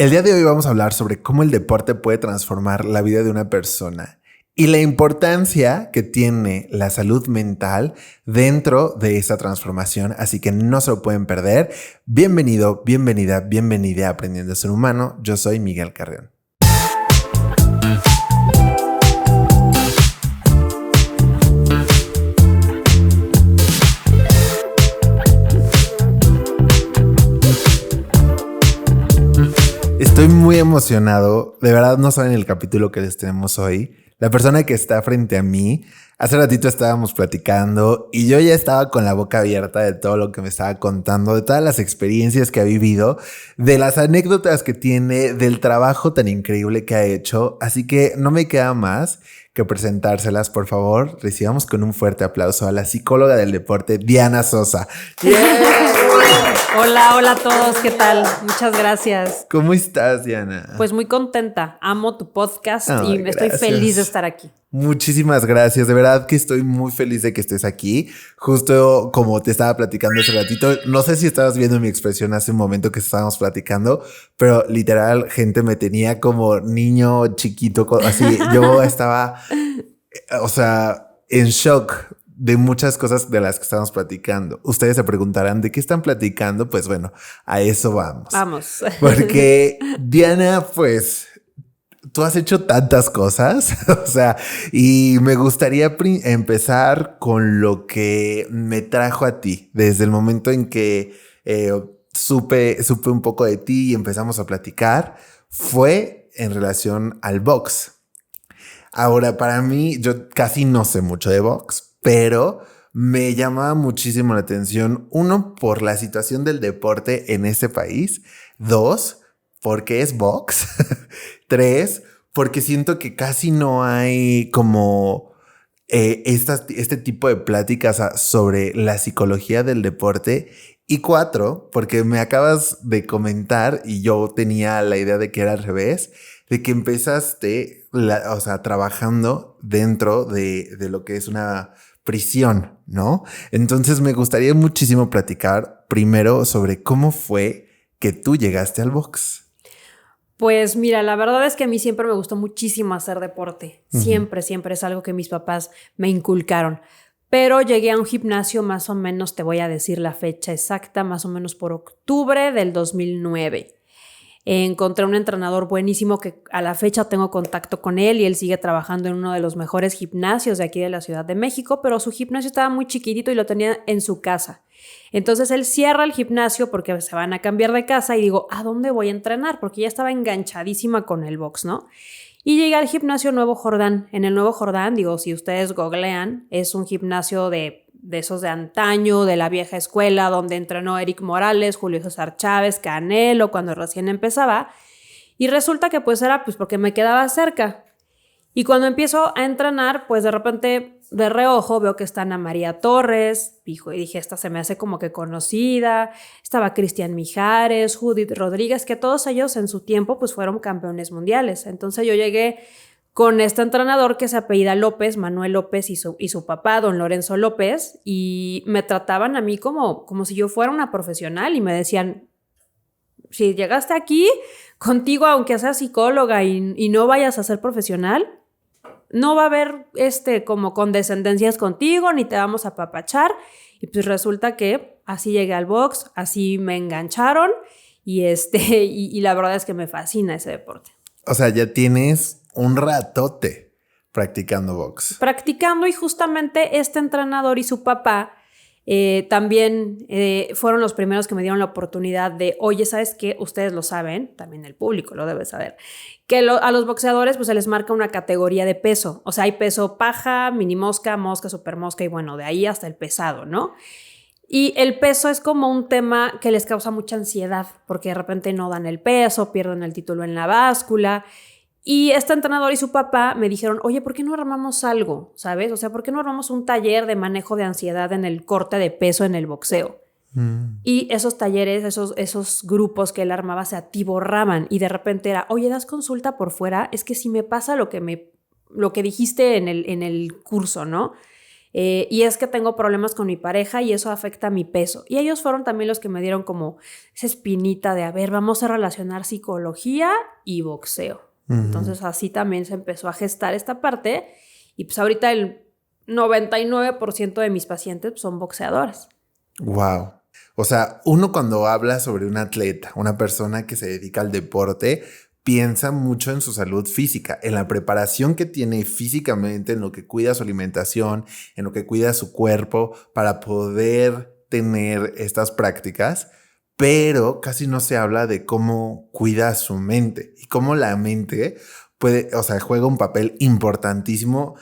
El día de hoy vamos a hablar sobre cómo el deporte puede transformar la vida de una persona y la importancia que tiene la salud mental dentro de esa transformación, así que no se lo pueden perder. Bienvenido, bienvenida a Aprendiendo a Ser Humano. Yo soy Miguel Carreón. Estoy muy emocionado, de verdad no saben el capítulo que les tenemos hoy. La persona que está frente a mí, hace ratito estábamos platicando y yo ya estaba con la boca abierta de todo lo que me estaba contando, de todas las experiencias que ha vivido, de las anécdotas que tiene, del trabajo tan increíble que ha hecho. Así que no me queda más que presentárselas. Por favor, recibamos con un fuerte aplauso a la psicóloga del deporte, Diana Sosa. ¡Yeah! Hola a todos, ¿qué tal? Muchas gracias. ¿Cómo estás, Diana? Pues muy contenta, amo tu podcast y estoy feliz de estar aquí. Muchísimas gracias, de verdad que estoy muy feliz de que estés aquí. Justo como te estaba platicando hace ratito, no sé si estabas viendo mi expresión hace un momento que estábamos platicando, pero literal, gente me tenía como niño chiquito, así. Yo estaba, o sea, en shock de muchas cosas de las que estamos platicando. Ustedes se preguntarán ¿de qué están platicando? Pues bueno, a eso vamos. Vamos. Porque Diana, pues tú has hecho tantas cosas, o sea, y me gustaría empezar con lo que me trajo a ti, desde el momento en que supe un poco de ti y empezamos a platicar, fue en relación al box. Ahora, para mí, yo casi no sé mucho de box, pero me llamaba muchísimo la atención, uno, por la situación del deporte en este país, dos, porque es box, tres, porque siento que casi no hay como este tipo de pláticas sobre la psicología del deporte. Y cuatro, porque me acabas de comentar y yo tenía la idea de que era al revés, de que empezaste, trabajando dentro de lo que es una prisión, ¿no? Entonces me gustaría muchísimo platicar primero sobre cómo fue que tú llegaste al box. Pues mira, la verdad es que a mí siempre me gustó muchísimo hacer deporte. Siempre es algo que mis papás me inculcaron. Pero llegué a un gimnasio más o menos, te voy a decir la fecha exacta, más o menos por octubre del 2009. Encontré un entrenador buenísimo que a la fecha tengo contacto con él y él sigue trabajando en uno de los mejores gimnasios de aquí de la Ciudad de México, pero su gimnasio estaba muy chiquitito y lo tenía en su casa. Entonces él cierra el gimnasio porque se van a cambiar de casa y digo, ¿a dónde voy a entrenar? Porque ya estaba enganchadísima con el box, ¿no? Y llegué al gimnasio Nuevo Jordán. En el Nuevo Jordán, digo, si ustedes googlean, es un gimnasio de esos de antaño, de la vieja escuela, donde entrenó Eric Morales, Julio César Chávez, Canelo, cuando recién empezaba. Y resulta que pues era pues porque me quedaba cerca. Y cuando empiezo a entrenar, pues de repente de reojo veo que está Ana María Torres, y dije, esta se me hace como que conocida, estaba Cristian Mijares, Judith Rodríguez, que todos ellos en su tiempo pues fueron campeones mundiales. Entonces yo llegué con este entrenador que se apellida López, Manuel López y su papá, don Lorenzo López, y me trataban a mí como si yo fuera una profesional y me decían, si llegaste aquí, contigo, aunque seas psicóloga y no vayas a ser profesional, no va a haber como condescendencias contigo, ni te vamos a apapachar. Y pues resulta que así llegué al box, así me engancharon y la verdad es que me fascina ese deporte. O sea, ya tienes un ratote practicando box. Practicando, y justamente este entrenador y su papá también fueron los primeros que me dieron la oportunidad de, oye, ¿sabes qué? Ustedes lo saben, también el público lo debe saber, que a los boxeadores pues se les marca una categoría de peso. O sea, hay peso paja, mini mosca, mosca, super mosca y bueno, de ahí hasta el pesado, ¿no? Y el peso es como un tema que les causa mucha ansiedad porque de repente no dan el peso, pierden el título en la báscula. Y este entrenador y su papá me dijeron, oye, ¿por qué no armamos algo? ¿Sabes? O sea, ¿por qué no armamos un taller de manejo de ansiedad en el corte de peso en el boxeo? Y esos talleres, esos grupos que él armaba se atiborraban y de repente era, oye, ¿das consulta por fuera? Es que si me pasa lo que dijiste en el curso, ¿no? y es que tengo problemas con mi pareja y eso afecta a mi peso. Y ellos fueron también los que me dieron como esa espinita de, a ver, vamos a relacionar psicología y boxeo. Entonces así también se empezó a gestar esta parte y pues ahorita el 99% de mis pacientes son boxeadores. Wow. O sea, uno cuando habla sobre un atleta, una persona que se dedica al deporte, piensa mucho en su salud física, en la preparación que tiene físicamente, en lo que cuida su alimentación, en lo que cuida su cuerpo para poder tener estas prácticas, pero casi no se habla de cómo cuida su mente y cómo la mente puede, o sea, juega un papel importantísimo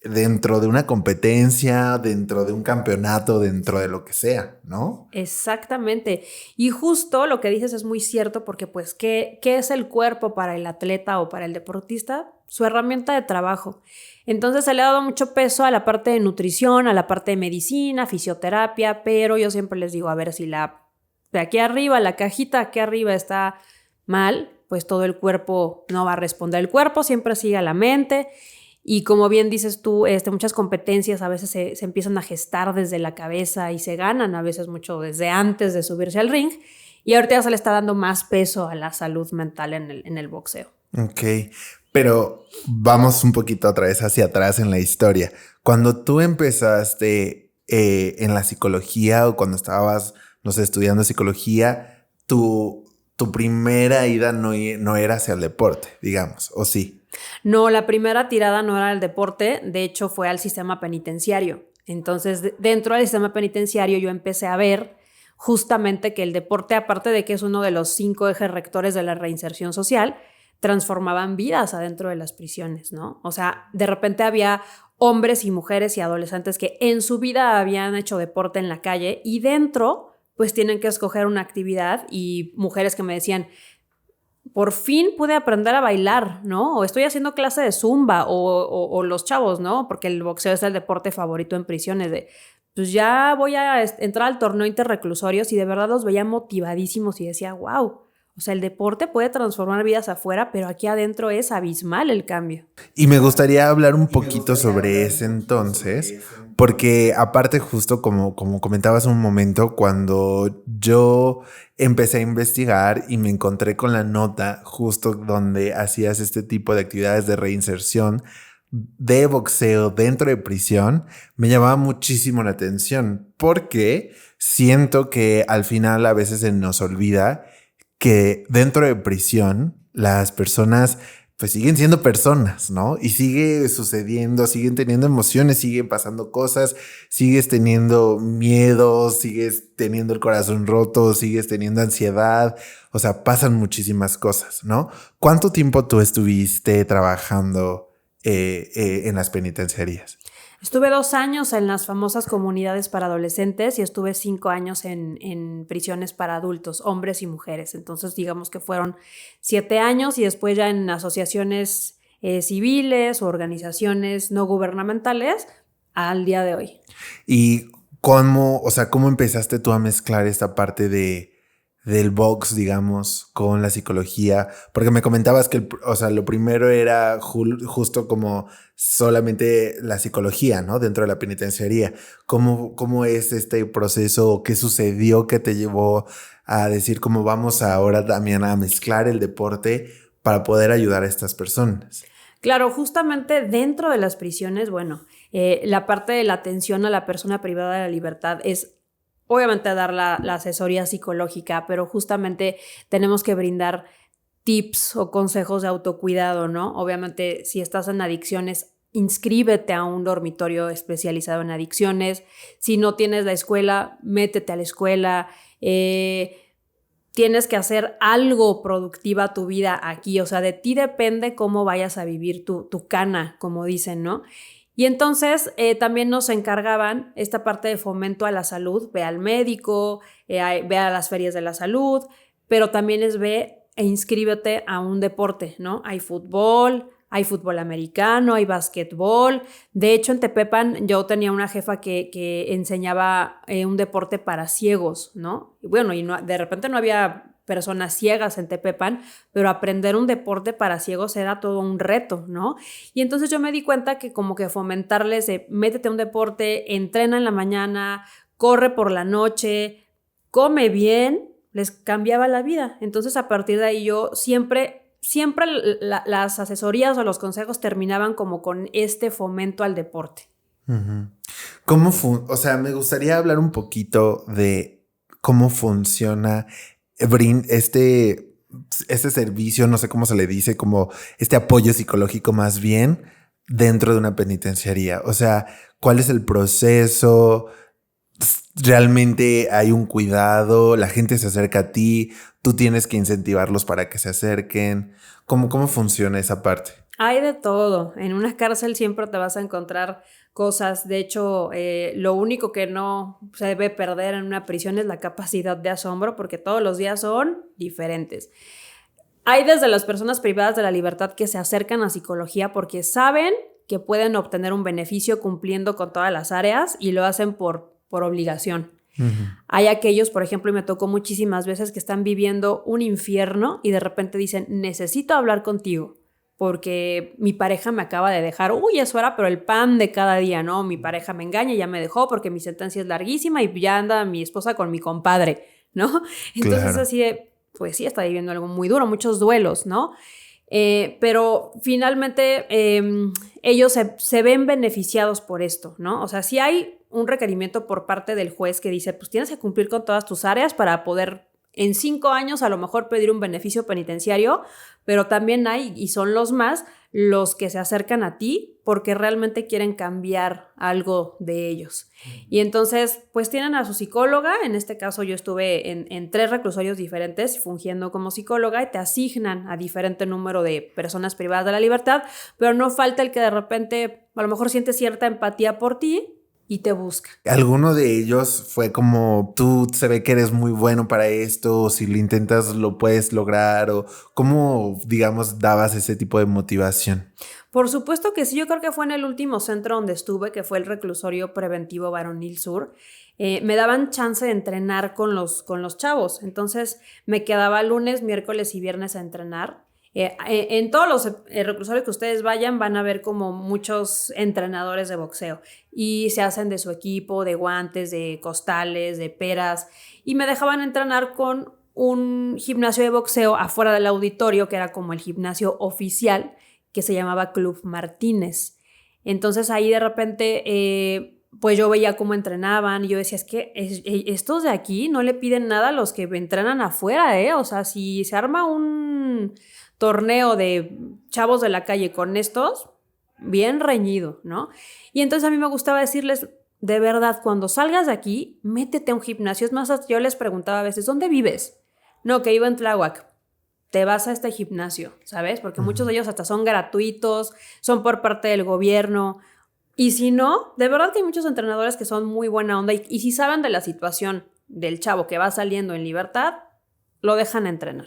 dentro de una competencia, dentro de un campeonato, dentro de lo que sea, ¿no? Exactamente. Y justo lo que dices es muy cierto porque pues, ¿qué es el cuerpo para el atleta o para el deportista? Su herramienta de trabajo. Entonces se le ha dado mucho peso a la parte de nutrición, a la parte de medicina, fisioterapia, pero yo siempre les digo, a ver, si de aquí arriba, la cajita aquí arriba está mal, pues todo el cuerpo no va a responder. El cuerpo siempre sigue a la mente. Y como bien dices tú, muchas competencias a veces se empiezan a gestar desde la cabeza y se ganan a veces mucho desde antes de subirse al ring. Y ahorita ya se le está dando más peso a la salud mental en el boxeo. Ok, pero vamos un poquito otra vez hacia atrás en la historia. Cuando tú empezaste en la psicología o cuando estabas, no sé, estudiando psicología, tu primera ida no era hacia el deporte, digamos, ¿o sí? No, la primera tirada no era el deporte, de hecho fue al sistema penitenciario. Entonces, dentro del sistema penitenciario yo empecé a ver justamente que el deporte, aparte de que es uno de los 5 ejes rectores de la reinserción social, transformaban vidas adentro de las prisiones, ¿no? O sea, de repente había hombres y mujeres y adolescentes que en su vida habían hecho deporte en la calle y dentro, pues tienen que escoger una actividad y mujeres que me decían, por fin pude aprender a bailar, ¿no? O estoy haciendo clase de zumba o los chavos, ¿no? Porque el boxeo es el deporte favorito en prisiones pues ya voy a entrar al torneo interreclusorios y de verdad los veía motivadísimos y decía, wow, o sea, el deporte puede transformar vidas afuera, pero aquí adentro es abismal el cambio. Y me gustaría hablar un poquito sobre ese entonces, porque aparte justo como comentabas un momento, cuando yo empecé a investigar y me encontré con la nota justo donde hacías este tipo de actividades de reinserción de boxeo dentro de prisión, me llamaba muchísimo la atención, porque siento que al final a veces se nos olvida que dentro de prisión las personas pues siguen siendo personas, ¿no? Y sigue sucediendo, siguen teniendo emociones, siguen pasando cosas, sigues teniendo miedo, sigues teniendo el corazón roto, sigues teniendo ansiedad, o sea, pasan muchísimas cosas, ¿no? ¿Cuánto tiempo tú estuviste trabajando en las penitenciarías? Estuve 2 años en las famosas comunidades para adolescentes y estuve 5 años en prisiones para adultos, hombres y mujeres. Entonces, digamos que fueron 7 años y después ya en asociaciones civiles o organizaciones no gubernamentales al día de hoy. ¿Y cómo empezaste tú a mezclar esta parte del box, digamos, con la psicología? Porque me comentabas que, lo primero era justo como solamente la psicología, ¿no? Dentro de la penitenciaría. ¿Cómo es este proceso? ¿Qué sucedió que te llevó a decir cómo vamos ahora también a mezclar el deporte para poder ayudar a estas personas? Claro, justamente dentro de las prisiones, bueno, la parte de la atención a la persona privada de la libertad es obviamente dar la asesoría psicológica, pero justamente tenemos que brindar tips o consejos de autocuidado, ¿no? Obviamente, si estás en adicciones, inscríbete a un dormitorio especializado en adicciones. Si no tienes la escuela, métete a la escuela. Tienes que hacer algo productiva tu vida aquí. O sea, de ti depende cómo vayas a vivir tu cana, como dicen, ¿no? Y entonces también nos encargaban esta parte de fomento a la salud, ve al médico, ve a las ferias de la salud, pero también ve e inscríbete a un deporte, ¿no? Hay fútbol americano, hay básquetbol. De hecho, en Tepepan yo tenía una jefa que enseñaba un deporte para ciegos, ¿no? Y bueno, de repente no había personas ciegas en Tepepan, pero aprender un deporte para ciegos era todo un reto, ¿no? Y entonces yo me di cuenta que como que fomentarles de métete a un deporte, entrena en la mañana, corre por la noche, come bien, les cambiaba la vida. Entonces a partir de ahí yo siempre las asesorías o los consejos terminaban como con este fomento al deporte. Uh-huh. O sea, me gustaría hablar un poquito de cómo funciona este servicio, no sé cómo se le dice, como este apoyo psicológico más bien dentro de una penitenciaría. O sea, ¿cuál es el proceso? ¿Realmente hay un cuidado? ¿La gente se acerca a ti? ¿Tú tienes que incentivarlos para que se acerquen? ¿Cómo funciona esa parte? Hay de todo. En una cárcel siempre te vas a encontrar cosas. De hecho, lo único que no se debe perder en una prisión es la capacidad de asombro, porque todos los días son diferentes. Hay desde las personas privadas de la libertad que se acercan a psicología porque saben que pueden obtener un beneficio cumpliendo con todas las áreas y lo hacen por obligación. Uh-huh. Hay aquellos, por ejemplo, y me tocó muchísimas veces, que están viviendo un infierno y de repente dicen, necesito hablar contigo porque mi pareja me acaba de dejar. Uy, eso era, pero el pan de cada día, ¿no? Mi pareja me engaña, ya me dejó porque mi sentencia es larguísima y ya anda mi esposa con mi compadre, ¿no? Entonces claro. Así de, pues sí, está viviendo algo muy duro, muchos duelos, ¿no? Pero finalmente ellos se ven beneficiados por esto, ¿no? O sea, sí hay un requerimiento por parte del juez que dice, pues tienes que cumplir con todas tus áreas para poder en 5 años a lo mejor pedir un beneficio penitenciario, pero también hay, y son los que se acercan a ti porque realmente quieren cambiar algo de ellos. Y entonces, pues tienen a su psicóloga. En este caso yo estuve en 3 reclusorios diferentes fungiendo como psicóloga y te asignan a diferente número de personas privadas de la libertad, pero no falta el que de repente a lo mejor siente cierta empatía por ti y te busca. ¿Alguno de ellos fue como, tú se ve que eres muy bueno para esto, o si lo intentas lo puedes lograr, o cómo, digamos, dabas ese tipo de motivación? Por supuesto que sí. Yo creo que fue en el último centro donde estuve, que fue el Reclusorio Preventivo Varonil Sur. Me daban chance de entrenar con los chavos. Entonces me quedaba lunes, miércoles y viernes a entrenar. En todos los reclusorios que ustedes vayan van a ver como muchos entrenadores de boxeo y se hacen de su equipo, de guantes, de costales, de peras, y me dejaban entrenar con un gimnasio de boxeo afuera del auditorio que era como el gimnasio oficial, que se llamaba Club Martínez. Entonces ahí de repente pues yo veía cómo entrenaban y yo decía, es que estos de aquí no le piden nada a los que entrenan afuera, o sea, si se arma un torneo de chavos de la calle con estos, bien reñido, ¿no? Y entonces a mí me gustaba decirles, de verdad, cuando salgas de aquí, métete a un gimnasio. Es más, yo les preguntaba a veces, ¿dónde vives? No, que vivo en Tláhuac. Te vas a este gimnasio, ¿sabes? Porque muchos de ellos hasta son gratuitos, son por parte del gobierno. Y si no, de verdad que hay muchos entrenadores que son muy buena onda y si saben de la situación del chavo que va saliendo en libertad, lo dejan entrenar.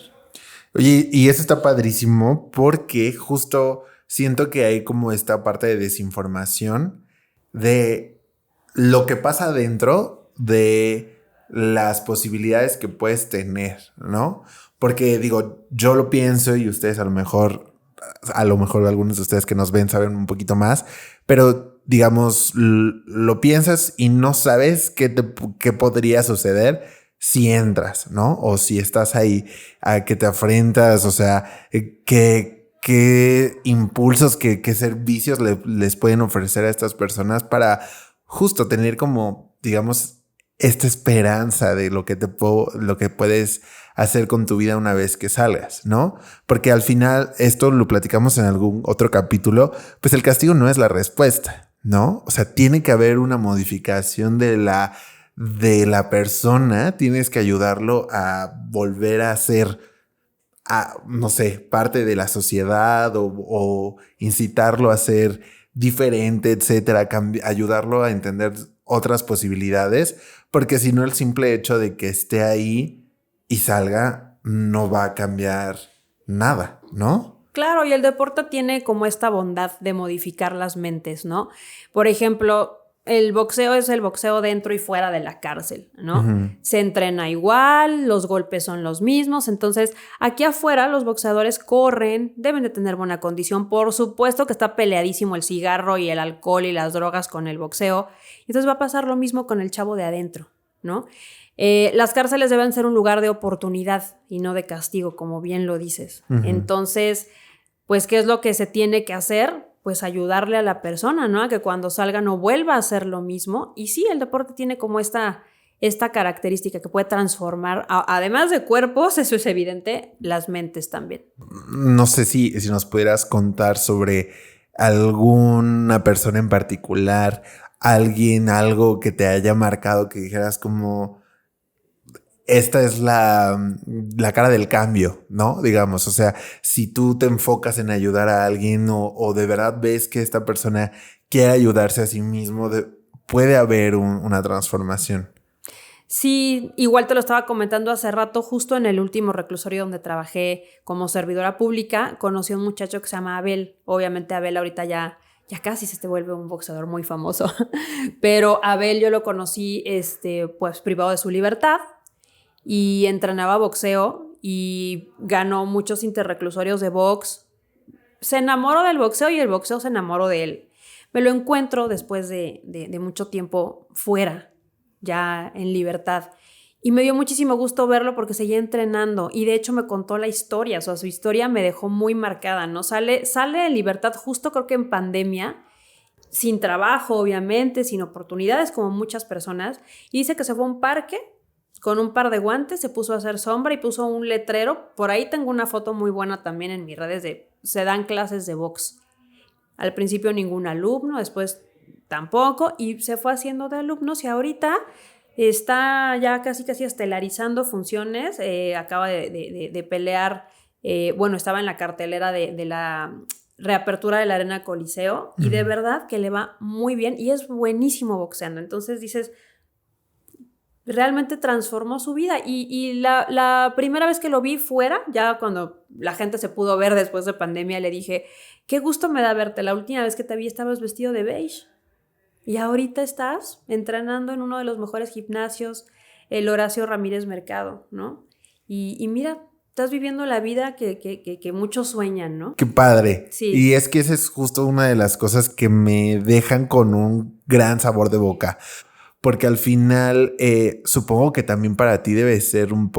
Oye, y eso está padrísimo porque justo siento que hay como esta parte de desinformación de lo que pasa dentro de las posibilidades que puedes tener, ¿no? Porque digo, yo lo pienso y ustedes a lo mejor algunos de ustedes que nos ven saben un poquito más, pero digamos, lo piensas y no sabes qué podría suceder si entras, ¿no? O si estás ahí, a que te afrentas, o sea, qué impulsos, qué servicios les pueden ofrecer a estas personas para justo tener como, digamos, esta esperanza de lo que puedes hacer con tu vida una vez que salgas, ¿no? Porque al final, esto lo platicamos en algún otro capítulo, pues el castigo no es la respuesta, ¿no? O sea, tiene que haber una modificación de la persona, tienes que ayudarlo a volver a ser, no sé, parte de la sociedad o incitarlo a ser diferente, etcétera, ayudarlo a entender otras posibilidades, porque si no, el simple hecho de que esté ahí y salga no va a cambiar nada, ¿no? Claro, y el deporte tiene como esta bondad de modificar las mentes, ¿no? Por ejemplo, el boxeo es el boxeo dentro y fuera de la cárcel, ¿no? Se entrena igual, los golpes son los mismos, entonces aquí afuera los boxeadores corren, deben de tener buena condición, por supuesto que está peleadísimo el cigarro y el alcohol y las drogas con el boxeo, entonces va a pasar lo mismo con el chavo de adentro, ¿no? Las cárceles deben ser un lugar de oportunidad y no de castigo, como bien lo dices. Entonces, pues, ¿qué es lo que se tiene que hacer? Pues ayudarle a la persona, ¿no? A que cuando salga no vuelva a hacer lo mismo. Y sí, el deporte tiene como esta característica que puede transformar, además de cuerpos, eso es evidente, las mentes también. No sé si nos pudieras contar sobre alguna persona en particular, algo que te haya marcado, que dijeras como... Esta es la cara del cambio, ¿no? Digamos, o sea, si tú te enfocas en ayudar a alguien o de verdad ves que esta persona quiere ayudarse a sí mismo, puede haber una transformación. Sí, igual te lo estaba comentando hace rato, justo en el último reclusorio donde trabajé como servidora pública, conocí a un muchacho que se llama Abel. Obviamente Abel ahorita ya casi se te vuelve un boxeador muy famoso, pero Abel yo lo conocí pues privado de su libertad. Y entrenaba boxeo y ganó muchos interreclusorios de box. Se enamoró del boxeo y el boxeo se enamoró de él. Me lo encuentro después de mucho tiempo fuera, ya en libertad. Y me dio muchísimo gusto verlo porque seguía entrenando y de hecho me contó la historia, o sea, su historia me dejó muy marcada, ¿no? Sale en libertad justo creo que en pandemia, sin trabajo obviamente, sin oportunidades como muchas personas, y dice que se fue a un parque con un par de guantes, se puso a hacer sombra y puso un letrero. Por ahí tengo una foto muy buena también en mis redes de se dan clases de box. Al principio ningún alumno, después tampoco, y se fue haciendo de alumnos y ahorita está ya casi estelarizando funciones. Acaba de pelear, bueno, estaba en la cartelera de la reapertura de la Arena Coliseo y de verdad que le va muy bien y es buenísimo boxeando. Entonces dices... realmente transformó su vida y la primera vez que lo vi fuera, ya cuando la gente se pudo ver después de pandemia, le dije, qué gusto me da verte, la última vez que te vi estabas vestido de beige y ahorita estás entrenando en uno de los mejores gimnasios, el Horacio Ramírez Mercado, ¿no? Y mira, estás viviendo la vida que muchos sueñan, ¿no? Qué padre. Sí. Y es que esa es justo una de las cosas que me dejan con un gran sabor de boca. Porque al final supongo que también para ti debe ser un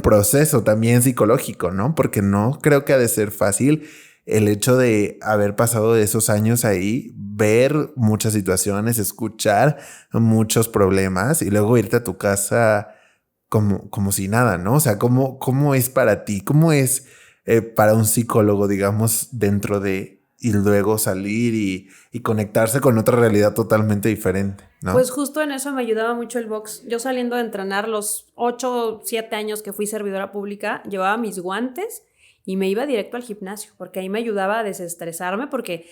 proceso también psicológico, ¿no? Porque no creo que ha de ser fácil el hecho de haber pasado esos años ahí, ver muchas situaciones, escuchar muchos problemas y luego irte a tu casa como si nada, ¿no? O sea, ¿cómo es para ti? ¿Cómo es para un psicólogo, digamos, dentro de... y luego salir y conectarse con otra realidad totalmente diferente, ¿no? Pues justo en eso me ayudaba mucho el box. Yo saliendo de entrenar los 8 o 7 años que fui servidora pública, llevaba mis guantes y me iba directo al gimnasio, porque ahí me ayudaba a desestresarme, porque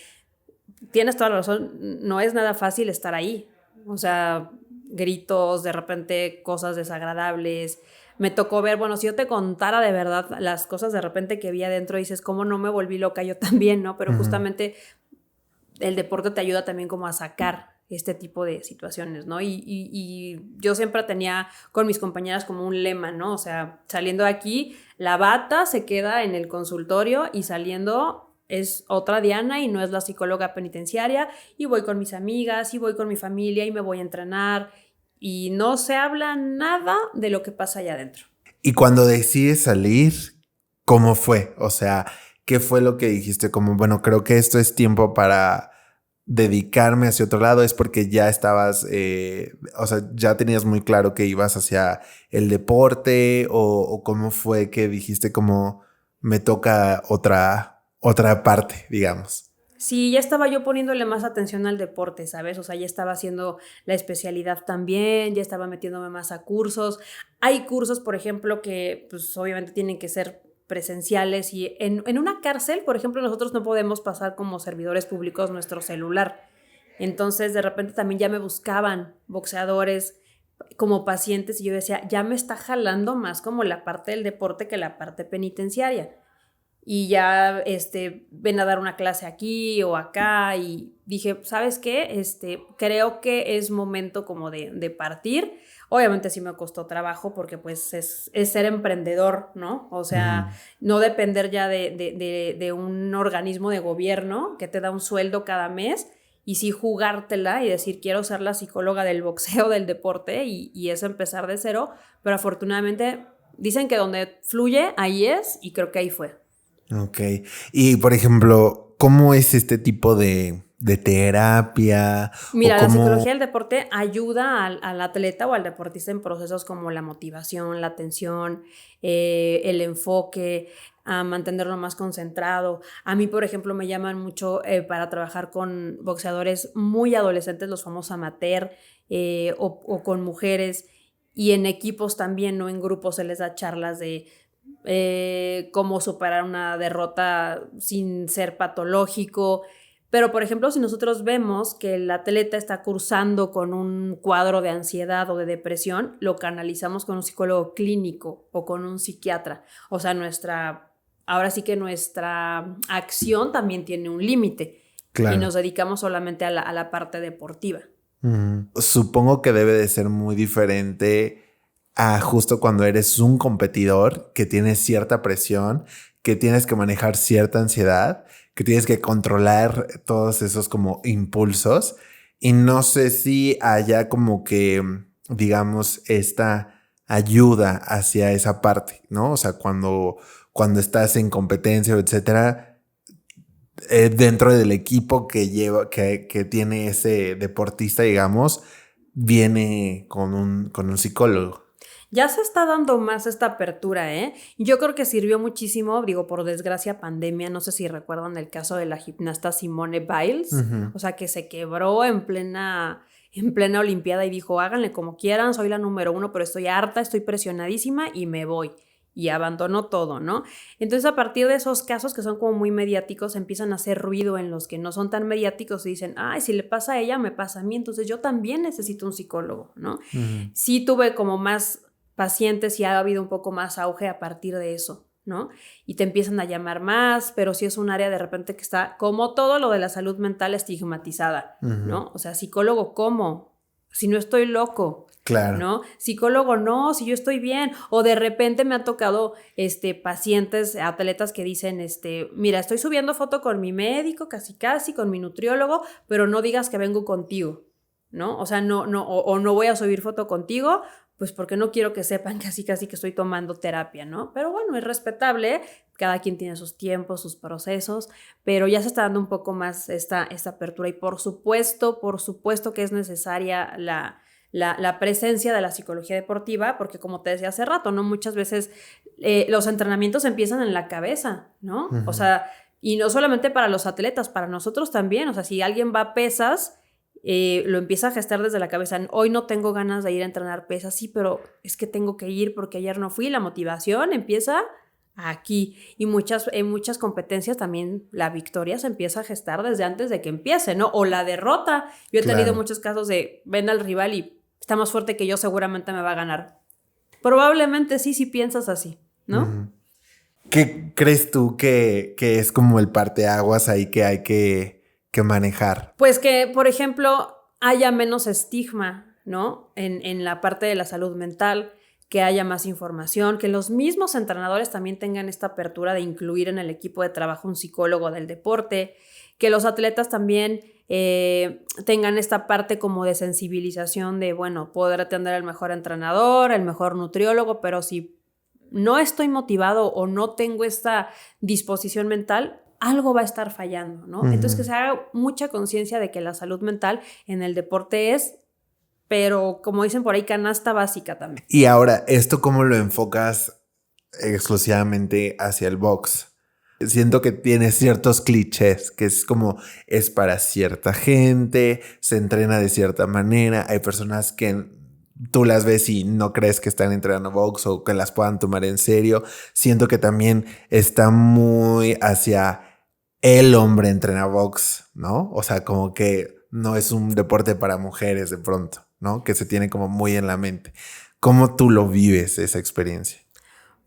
tienes toda la razón, no es nada fácil estar ahí. O sea, gritos, de repente cosas desagradables. Me tocó ver, bueno, si yo te contara de verdad las cosas de repente que vi adentro, dices, ¿cómo no me volví loca yo también, no? Pero justamente el deporte te ayuda también como a sacar este tipo de situaciones, ¿no? Y yo siempre tenía con mis compañeras como un lema, ¿no? O sea, saliendo de aquí, la bata se queda en el consultorio y saliendo es otra Diana y no es la psicóloga penitenciaria y voy con mis amigas y voy con mi familia y me voy a entrenar y no se habla nada de lo que pasa allá adentro. Y cuando decides salir, ¿cómo fue? O sea, ¿qué fue lo que dijiste? Como, bueno, creo que esto es tiempo para dedicarme hacia otro lado. ¿Es porque ya estabas, o sea, ya tenías muy claro que ibas hacia el deporte o cómo fue que dijiste como me toca otra parte, digamos? Sí, ya estaba yo poniéndole más atención al deporte, ¿sabes? O sea, ya estaba haciendo la especialidad también, ya estaba metiéndome más a cursos. Hay cursos, por ejemplo, que pues obviamente tienen que ser presenciales y en una cárcel, por ejemplo, nosotros no podemos pasar como servidores públicos nuestro celular. Entonces, de repente también ya me buscaban boxeadores como pacientes y yo decía, ya me está jalando más como la parte del deporte que la parte penitenciaria. y ya ven a dar una clase aquí o acá, y dije, ¿sabes qué? Creo que es momento como de partir. Obviamente sí me costó trabajo porque pues es ser emprendedor, ¿no? O sea, no depender ya de un organismo de gobierno que te da un sueldo cada mes, y sí jugártela y decir, quiero ser la psicóloga del boxeo, del deporte, y es empezar de cero, pero afortunadamente dicen que donde fluye, ahí es, y creo que ahí fue. Ok. Y, por ejemplo, ¿cómo es este tipo de terapia? Mira, O la cómo... psicología del deporte ayuda al atleta o al deportista en procesos como la motivación, la atención, el enfoque, a mantenerlo más concentrado. A mí, por ejemplo, me llaman mucho para trabajar con boxeadores muy adolescentes, los famosos amateur, o con mujeres, y en equipos también, no en grupos, se les da charlas de cómo superar una derrota sin ser patológico. Pero, por ejemplo, si nosotros vemos que el atleta está cursando con un cuadro de ansiedad o de depresión, lo canalizamos con un psicólogo clínico o con un psiquiatra. O sea, ahora sí que nuestra acción también tiene un límite, y nos dedicamos solamente a la parte deportiva. Supongo que debe de ser muy diferente a justo cuando eres un competidor que tienes cierta presión, que tienes que manejar cierta ansiedad, que tienes que controlar todos esos como impulsos. Y no sé si haya como que, digamos, esta ayuda hacia esa parte, ¿no? O sea, cuando estás en competencia, etcétera, dentro del equipo que tiene ese deportista, digamos, viene con un psicólogo. Ya se está dando más esta apertura, ¿eh? Yo creo que sirvió muchísimo, digo, por desgracia, pandemia. No sé si recuerdan el caso de la gimnasta Simone Biles, o sea, que se quebró en plena Olimpiada y dijo, háganle como quieran, soy la número 1, pero estoy harta, estoy presionadísima y me voy. Y abandonó todo, ¿no? Entonces, a partir de esos casos que son como muy mediáticos, empiezan a hacer ruido en los que no son tan mediáticos y dicen, ay, si le pasa a ella, me pasa a mí, entonces yo también necesito un psicólogo, ¿no? Sí tuve como más pacientes y ha habido un poco más auge a partir de eso, ¿no? Y te empiezan a llamar más, pero sí es un área de repente que está, como todo lo de la salud mental, estigmatizada, ¿no? O sea, psicólogo, ¿cómo? Si no estoy loco. Claro. ¿No? Psicólogo, no, si yo estoy bien. O de repente me ha tocado pacientes, atletas que dicen, mira, estoy subiendo foto con mi médico, casi, con mi nutriólogo, pero no digas que vengo contigo, ¿no? O sea, o no voy a subir foto contigo, pues porque no quiero que sepan casi que estoy tomando terapia, ¿no? Pero bueno, es respetable, cada quien tiene sus tiempos, sus procesos, pero ya se está dando un poco más esta apertura, y por supuesto que es necesaria la presencia de la psicología deportiva, porque como te decía hace rato, ¿no? Muchas veces los entrenamientos empiezan en la cabeza, ¿no? O sea, y no solamente para los atletas, para nosotros también. O sea, si alguien va a pesas, lo empieza a gestar desde la cabeza. Hoy no tengo ganas de ir a entrenar pesas, sí, pero es que tengo que ir porque ayer no fui. La motivación empieza aquí, y en muchas competencias también la victoria se empieza a gestar desde antes de que empiece, ¿no? O la derrota. Yo he tenido muchos casos de ven al rival y está más fuerte que yo, seguramente me va a ganar. Probablemente sí, si piensas así, ¿no? ¿Qué crees tú que es como el parteaguas ahí que hay que manejar? Pues que, por ejemplo, haya menos estigma, ¿no? En la parte de la salud mental, que haya más información, que los mismos entrenadores también tengan esta apertura de incluir en el equipo de trabajo un psicólogo del deporte, que los atletas también tengan esta parte como de sensibilización de, bueno, poder tener el mejor entrenador, el mejor nutriólogo, pero si no estoy motivado o no tengo esta disposición mental, algo va a estar fallando, ¿no? Entonces, que se haga mucha conciencia de que la salud mental en el deporte es, pero como dicen por ahí, canasta básica también. Y ahora, ¿esto cómo lo enfocas exclusivamente hacia el box? Siento que tiene ciertos clichés, que es como es para cierta gente, se entrena de cierta manera. Hay personas que tú las ves y no crees que están entrenando box o que las puedan tomar en serio. Siento que también está muy hacia el hombre entrena box, ¿no? O sea, como que no es un deporte para mujeres de pronto, ¿no? Que se tiene como muy en la mente. ¿Cómo tú lo vives esa experiencia?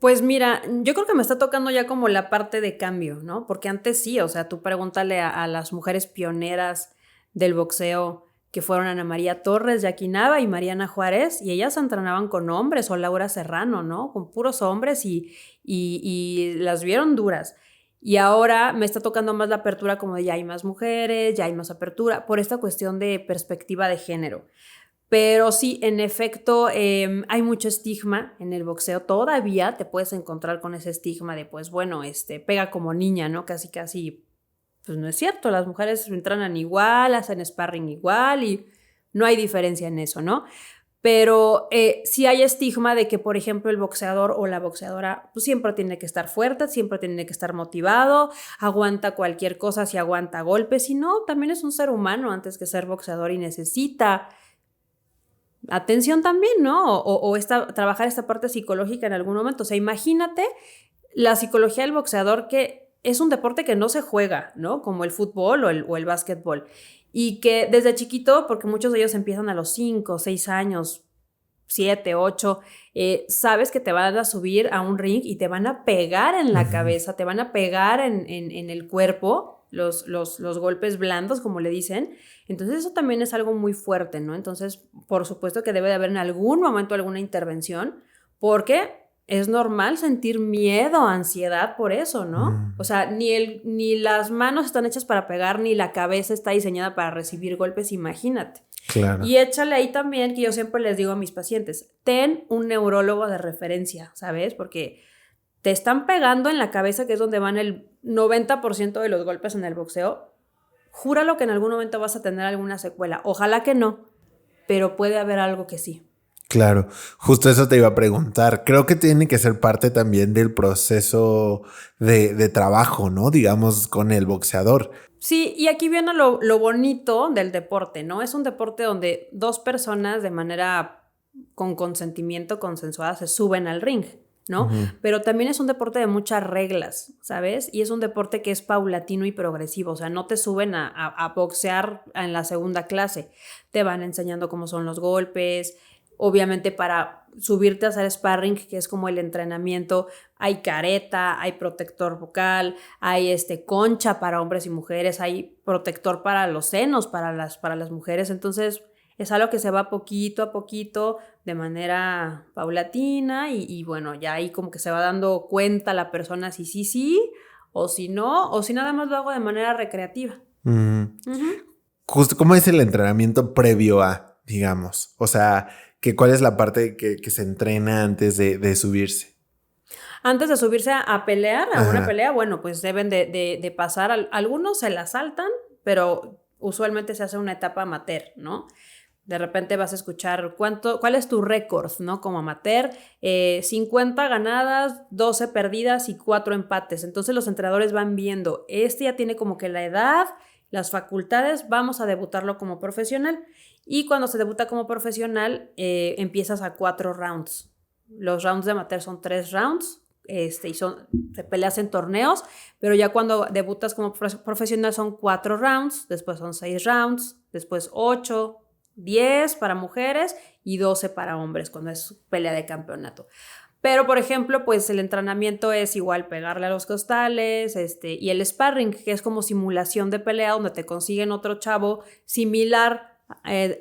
Pues mira, yo creo que me está tocando ya como la parte de cambio, ¿no? Porque antes sí, o sea, tú pregúntale a las mujeres pioneras del boxeo que fueron Ana María Torres, Jackie Nava y Mariana Juárez, y ellas entrenaban con hombres, o Laura Serrano, ¿no? Con puros hombres y las vieron duras. Y ahora me está tocando más la apertura como de ya hay más mujeres, ya hay más apertura, por esta cuestión de perspectiva de género. Pero sí, en efecto, hay mucho estigma en el boxeo. Todavía te puedes encontrar con ese estigma de, pues bueno, pega como niña, ¿no? Casi, casi, pues no es cierto. Las mujeres entrenan igual, hacen sparring igual y no hay diferencia en eso, ¿no? Pero sí hay estigma de que, por ejemplo, el boxeador o la boxeadora pues siempre tiene que estar fuerte, siempre tiene que estar motivado, aguanta cualquier cosa si aguanta golpes. Y no, también es un ser humano antes que ser boxeador y necesita atención también, ¿no? O trabajar esta parte psicológica en algún momento. O sea, imagínate la psicología del boxeador, que es un deporte que no se juega, ¿no? Como el fútbol o el básquetbol. Y que desde chiquito, porque muchos de ellos empiezan a los 5, 6 años, 7, 8, sabes que te van a subir a un ring y te van a pegar en la cabeza, te van a pegar en el cuerpo, los golpes blandos, como le dicen. Entonces eso también es algo muy fuerte, ¿no? Entonces, por supuesto que debe de haber en algún momento alguna intervención, porque es normal sentir miedo, ansiedad por eso, ¿no? O sea, ni las manos están hechas para pegar, ni la cabeza está diseñada para recibir golpes, imagínate. Claro. Y échale ahí también, que yo siempre les digo a mis pacientes, ten un neurólogo de referencia, ¿sabes? Porque te están pegando en la cabeza, que es donde van el 90% de los golpes en el boxeo. Júralo que en algún momento vas a tener alguna secuela. Ojalá que no, pero puede haber algo que sí. Claro, justo eso te iba a preguntar. Creo que tiene que ser parte también del proceso de trabajo, ¿no? Digamos, con el boxeador. Sí, y aquí viene lo bonito del deporte, ¿no? Es un deporte donde dos personas de manera con consentimiento, consensuada, se suben al ring, ¿no? Pero también es un deporte de muchas reglas, ¿sabes? Y es un deporte que es paulatino y progresivo, o sea, no te suben a boxear en la segunda clase, te van enseñando cómo son los golpes. Obviamente para subirte a hacer sparring, que es como el entrenamiento, hay careta, hay protector bucal, hay concha para hombres y mujeres, hay protector para los senos para las mujeres. Entonces es algo que se va poquito a poquito de manera paulatina y bueno, ya ahí como que se va dando cuenta la persona si sí, o si no, o si nada más lo hago de manera recreativa. Justo, ¿cómo es el entrenamiento previo a, digamos? O sea, ¿cuál es la parte que se entrena antes de subirse? Antes de subirse a pelear, a una pelea, bueno, pues deben de pasar, algunos se la saltan, pero usualmente se hace una etapa amateur, ¿no? De repente vas a escuchar cuál es tu récord, ¿no? Como amateur, 50 ganadas, 12 perdidas y 4 empates. Entonces los entrenadores van viendo, ya tiene como que la edad, las facultades, vamos a debutarlo como profesional. Y cuando se debuta como profesional, empiezas a 4 rounds. Los rounds de amateur son 3 rounds, y se peleas en torneos, pero ya cuando debutas como profesional son 4 rounds, después son 6 rounds, después 8, 10 para mujeres y 12 para hombres cuando es pelea de campeonato. Pero, por ejemplo, pues el entrenamiento es igual pegarle a los costales, y el sparring, que es como simulación de pelea donde te consiguen otro chavo similar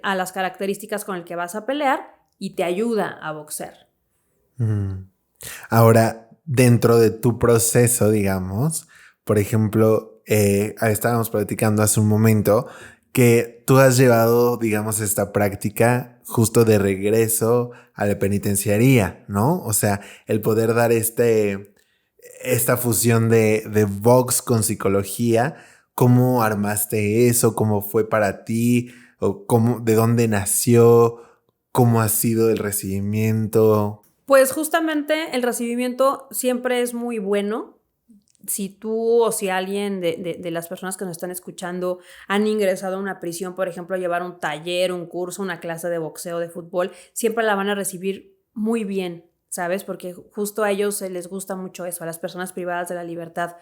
a las características con el que vas a pelear y te ayuda a boxear. Ahora, dentro de tu proceso, digamos, por ejemplo, estábamos platicando hace un momento que tú has llevado, digamos, esta práctica justo de regreso a la penitenciaría, ¿no? O sea, el poder dar esta fusión de box con psicología. ¿Cómo armaste eso? ¿Cómo fue para ti? ¿O de dónde nació? ¿Cómo ha sido el recibimiento? Pues justamente el recibimiento siempre es muy bueno. Si tú o si alguien de las personas que nos están escuchando han ingresado a una prisión, por ejemplo, a llevar un taller, un curso, una clase de boxeo, de fútbol, siempre la van a recibir muy bien, ¿sabes? Porque justo a ellos les gusta mucho eso, a las personas privadas de la libertad,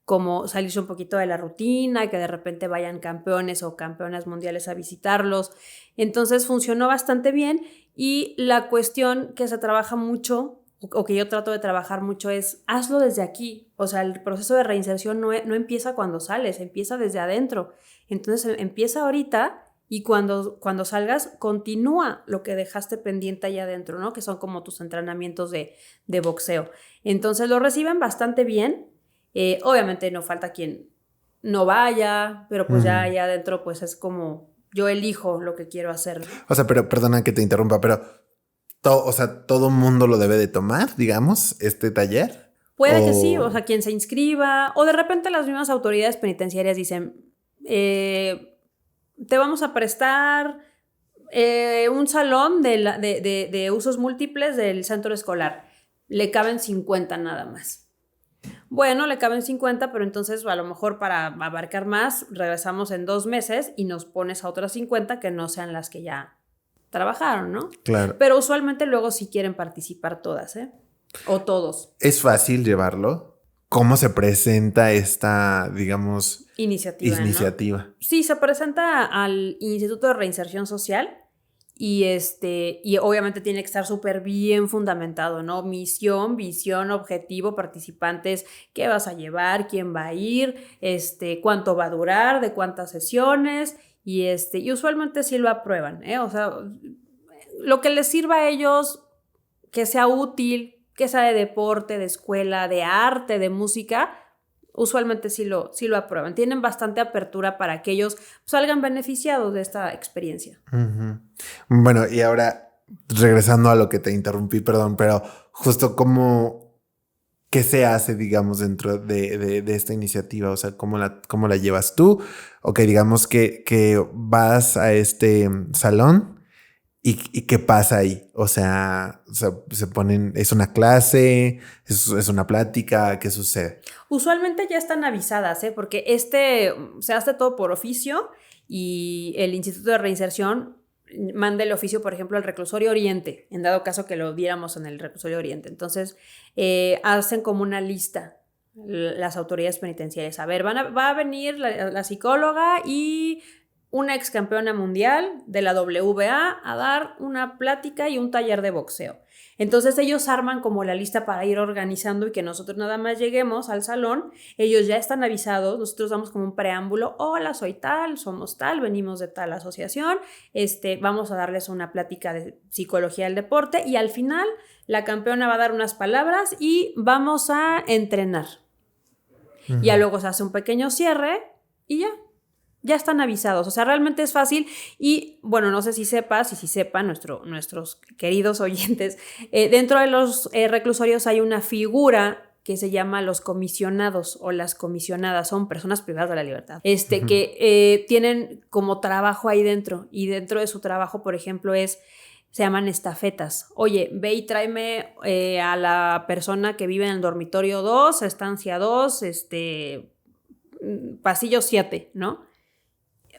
como salirse un poquito de la rutina, que de repente vayan campeones o campeonas mundiales a visitarlos. Entonces funcionó bastante bien y la cuestión que se trabaja mucho o que yo trato de trabajar mucho es, hazlo desde aquí. O sea, el proceso de reinserción no empieza cuando sales, empieza desde adentro. Entonces empieza ahorita y cuando salgas, continúa lo que dejaste pendiente allá adentro, ¿no? Que son como tus entrenamientos de boxeo. Entonces lo reciben bastante bien. Obviamente no falta quien no vaya, pero pues ya allá adentro pues es como yo elijo lo que quiero hacer. O sea, pero perdona que te interrumpa, pero todo mundo lo debe de tomar, digamos, este taller. Puede que sí, o sea, quien se inscriba, o de repente las mismas autoridades penitenciarias dicen, te vamos a prestar un salón de usos múltiples del centro escolar. Le caben 50 nada más. Bueno, le caben 50, pero entonces a lo mejor para abarcar más, regresamos en 2 meses y nos pones a otras 50 que no sean las que ya trabajaron, ¿no? Claro. Pero usualmente luego sí quieren participar todas, ¿eh? O todos. ¿Es fácil llevarlo? ¿Cómo se presenta esta, digamos, iniciativa? ¿No? Sí, se presenta al Instituto de Reinserción Social y obviamente tiene que estar súper bien fundamentado, ¿no? Misión, visión, objetivo, participantes, qué vas a llevar, quién va a ir, cuánto va a durar, de cuántas sesiones y usualmente sí lo aprueban, ¿eh? O sea, lo que les sirva a ellos, que sea útil, que sea de deporte, de escuela, de arte, de música, usualmente sí lo aprueban. Tienen bastante apertura para que ellos salgan beneficiados de esta experiencia. Uh-huh. Bueno, y ahora, regresando a lo que te interrumpí, perdón, pero justo ¿qué se hace, digamos, dentro de esta iniciativa? O sea, ¿cómo la llevas tú? Ok, digamos que vas a este salón. ¿Y qué pasa ahí? O sea, se ponen, ¿es una clase? ¿Es una plática? ¿Qué sucede? Usualmente ya están avisadas, ¿eh? Porque se hace todo por oficio y el Instituto de Reinserción manda el oficio, por ejemplo, al Reclusorio Oriente, en dado caso que lo viéramos en el Reclusorio Oriente. Entonces, hacen como una lista las autoridades penitenciarias. A ver, va a venir la psicóloga y una ex campeona mundial de la WBA a dar una plática y un taller de boxeo. Entonces ellos arman como la lista para ir organizando y que nosotros nada más lleguemos al salón, ellos ya están avisados, nosotros damos como un preámbulo, hola, soy tal, somos tal, venimos de tal asociación, vamos a darles una plática de psicología del deporte y al final la campeona va a dar unas palabras y vamos a entrenar. Uh-huh. Ya luego se hace un pequeño cierre y ya están avisados, o sea, realmente es fácil y, bueno, no sé si sepas y si sepan nuestros queridos oyentes, dentro de los reclusorios hay una figura que se llama los comisionados o las comisionadas, son personas privadas de la libertad, uh-huh. que tienen como trabajo ahí dentro y dentro de su trabajo, por ejemplo, se llaman estafetas. Oye, ve y tráeme a la persona que vive en el dormitorio 2, estancia 2, pasillo 7, ¿no?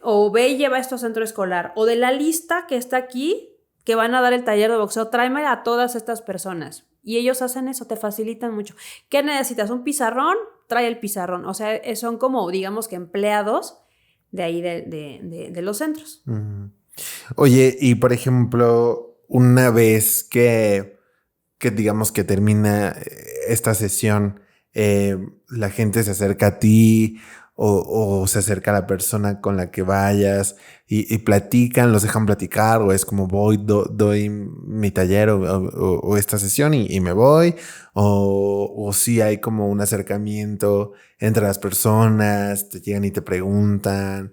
O ve y lleva esto a centro escolar, o de la lista que está aquí, que van a dar el taller de boxeo, tráeme a todas estas personas. Y ellos hacen eso, te facilitan mucho. ¿Qué necesitas? ¿Un pizarrón? Trae el pizarrón. O sea, son como, digamos que empleados de ahí de los centros. Uh-huh. Oye, y por ejemplo, una vez que digamos que termina esta sesión, la gente se acerca a ti o se acerca a la persona con la que vayas y platican, los dejan platicar o es como doy mi taller o esta sesión y me voy o sí hay como un acercamiento entre las personas, te llegan y te preguntan,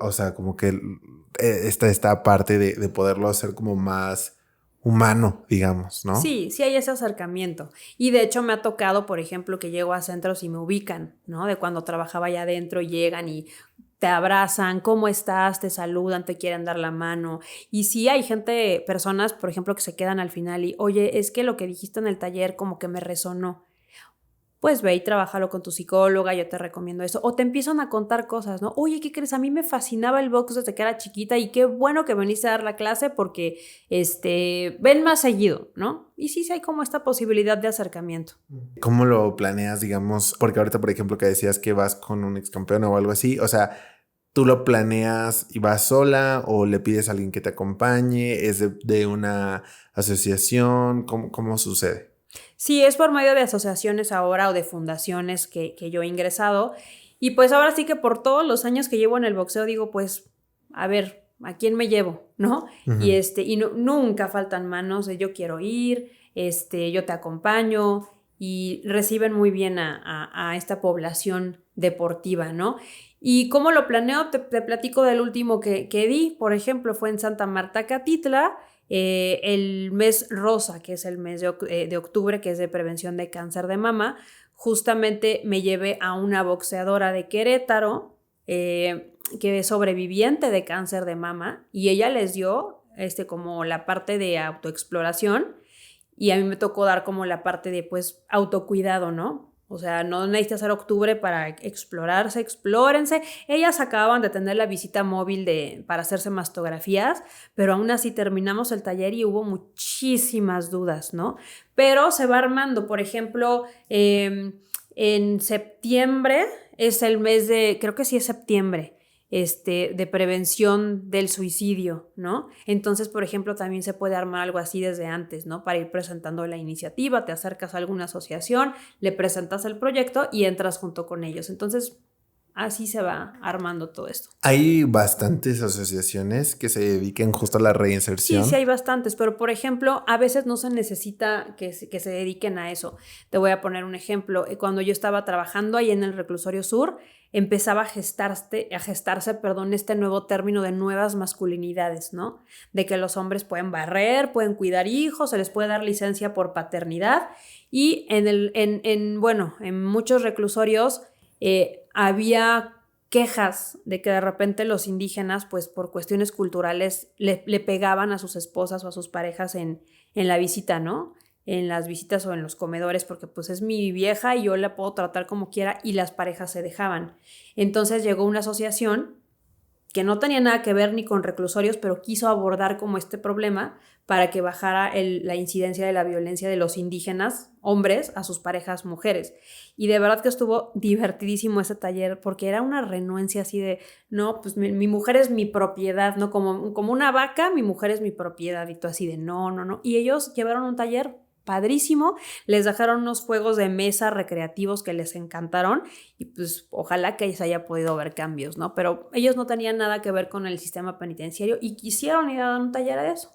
o sea, como que esta parte de poderlo hacer como más humano, digamos, ¿no? Sí hay ese acercamiento. Y de hecho me ha tocado, por ejemplo, que llego a centros y me ubican, ¿no? De cuando trabajaba allá adentro, llegan y te abrazan, ¿cómo estás? Te saludan, te quieren dar la mano. Y sí hay personas, por ejemplo, que se quedan al final y, oye, es que lo que dijiste en el taller como que me resonó. Pues ve y trabájalo con tu psicóloga, yo te recomiendo eso. O te empiezan a contar cosas, ¿no? Oye, ¿qué crees? A mí me fascinaba el box desde que era chiquita y qué bueno que veniste a dar la clase porque ven más seguido, ¿no? Y sí hay como esta posibilidad de acercamiento. ¿Cómo lo planeas, digamos? Porque ahorita, por ejemplo, que decías que vas con un ex campeón o algo así, o sea, ¿Tú lo planeas y vas sola o le pides a alguien que te acompañe? ¿Es de una asociación? ¿Cómo sucede? Sí, es por medio de asociaciones ahora o de fundaciones que yo he ingresado. Y pues ahora sí que por todos los años que llevo en el boxeo digo, pues, a ver, ¿a quién me llevo? ¿No? Uh-huh. Y nunca faltan manos de yo quiero ir, yo te acompaño y reciben muy bien a esta población deportiva, ¿no? ¿Y cómo lo planeo? Te platico del último que di, por ejemplo, fue en Santa Marta, Catitla, el mes rosa, que es el mes de octubre, que es de prevención de cáncer de mama. Justamente me llevé a una boxeadora de Querétaro, que es sobreviviente de cáncer de mama, y ella les dio como la parte de autoexploración, y a mí me tocó dar como la parte de pues autocuidado, ¿no? O sea, no necesitas hacer octubre para explorarse, explórense. Ellas acababan de tener la visita móvil para hacerse mastografías, pero aún así terminamos el taller y hubo muchísimas dudas, ¿no? Pero se va armando, por ejemplo, en septiembre es el mes creo que sí es septiembre, de prevención del suicidio, ¿no? Entonces, por ejemplo, también se puede armar algo así desde antes, ¿no? Para ir presentando la iniciativa, te acercas a alguna asociación, le presentas el proyecto y entras junto con ellos. Entonces, así se va armando todo esto. Hay bastantes asociaciones que se dediquen justo a la reinserción. Sí hay bastantes, pero por ejemplo, a veces no se necesita que se dediquen a eso. Te voy a poner un ejemplo. Cuando yo estaba trabajando ahí en el Reclusorio Sur, empezaba a gestarse, este nuevo término de nuevas masculinidades, ¿no? De que los hombres pueden barrer, pueden cuidar hijos, se les puede dar licencia por paternidad y en muchos reclusorios había quejas de que de repente los indígenas, pues por cuestiones culturales, le pegaban a sus esposas o a sus parejas en la visita, ¿no? En las visitas o en los comedores, porque pues es mi vieja y yo la puedo tratar como quiera, y las parejas se dejaban. Entonces llegó una asociación que no tenía nada que ver ni con reclusorios, pero quiso abordar como este problema para que bajara la incidencia de la violencia de los indígenas, hombres, a sus parejas mujeres. Y de verdad que estuvo divertidísimo ese taller, porque era una renuencia así de, no, pues mi mujer es mi propiedad, ¿no? Como una vaca, mi mujer es mi propiedad, y tú así de, no. Y ellos llevaron un taller padrísimo, les dejaron unos juegos de mesa recreativos que les encantaron y pues ojalá que se haya podido ver cambios, ¿no? Pero ellos no tenían nada que ver con el sistema penitenciario y quisieron ir a dar un taller de eso.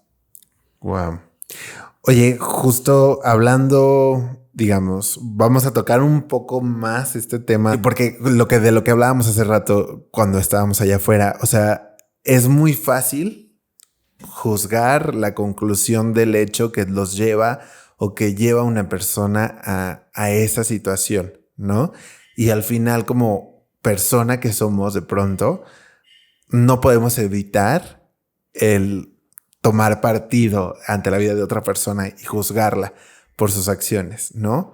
Wow. Oye, justo hablando, digamos, vamos a tocar un poco más este tema, porque de lo que hablábamos hace rato cuando estábamos allá afuera, o sea, es muy fácil juzgar la conclusión del hecho que los lleva o que lleva a una persona a esa situación, ¿no? Y al final, como persona que somos de pronto, no podemos evitar el tomar partido ante la vida de otra persona y juzgarla por sus acciones, ¿no?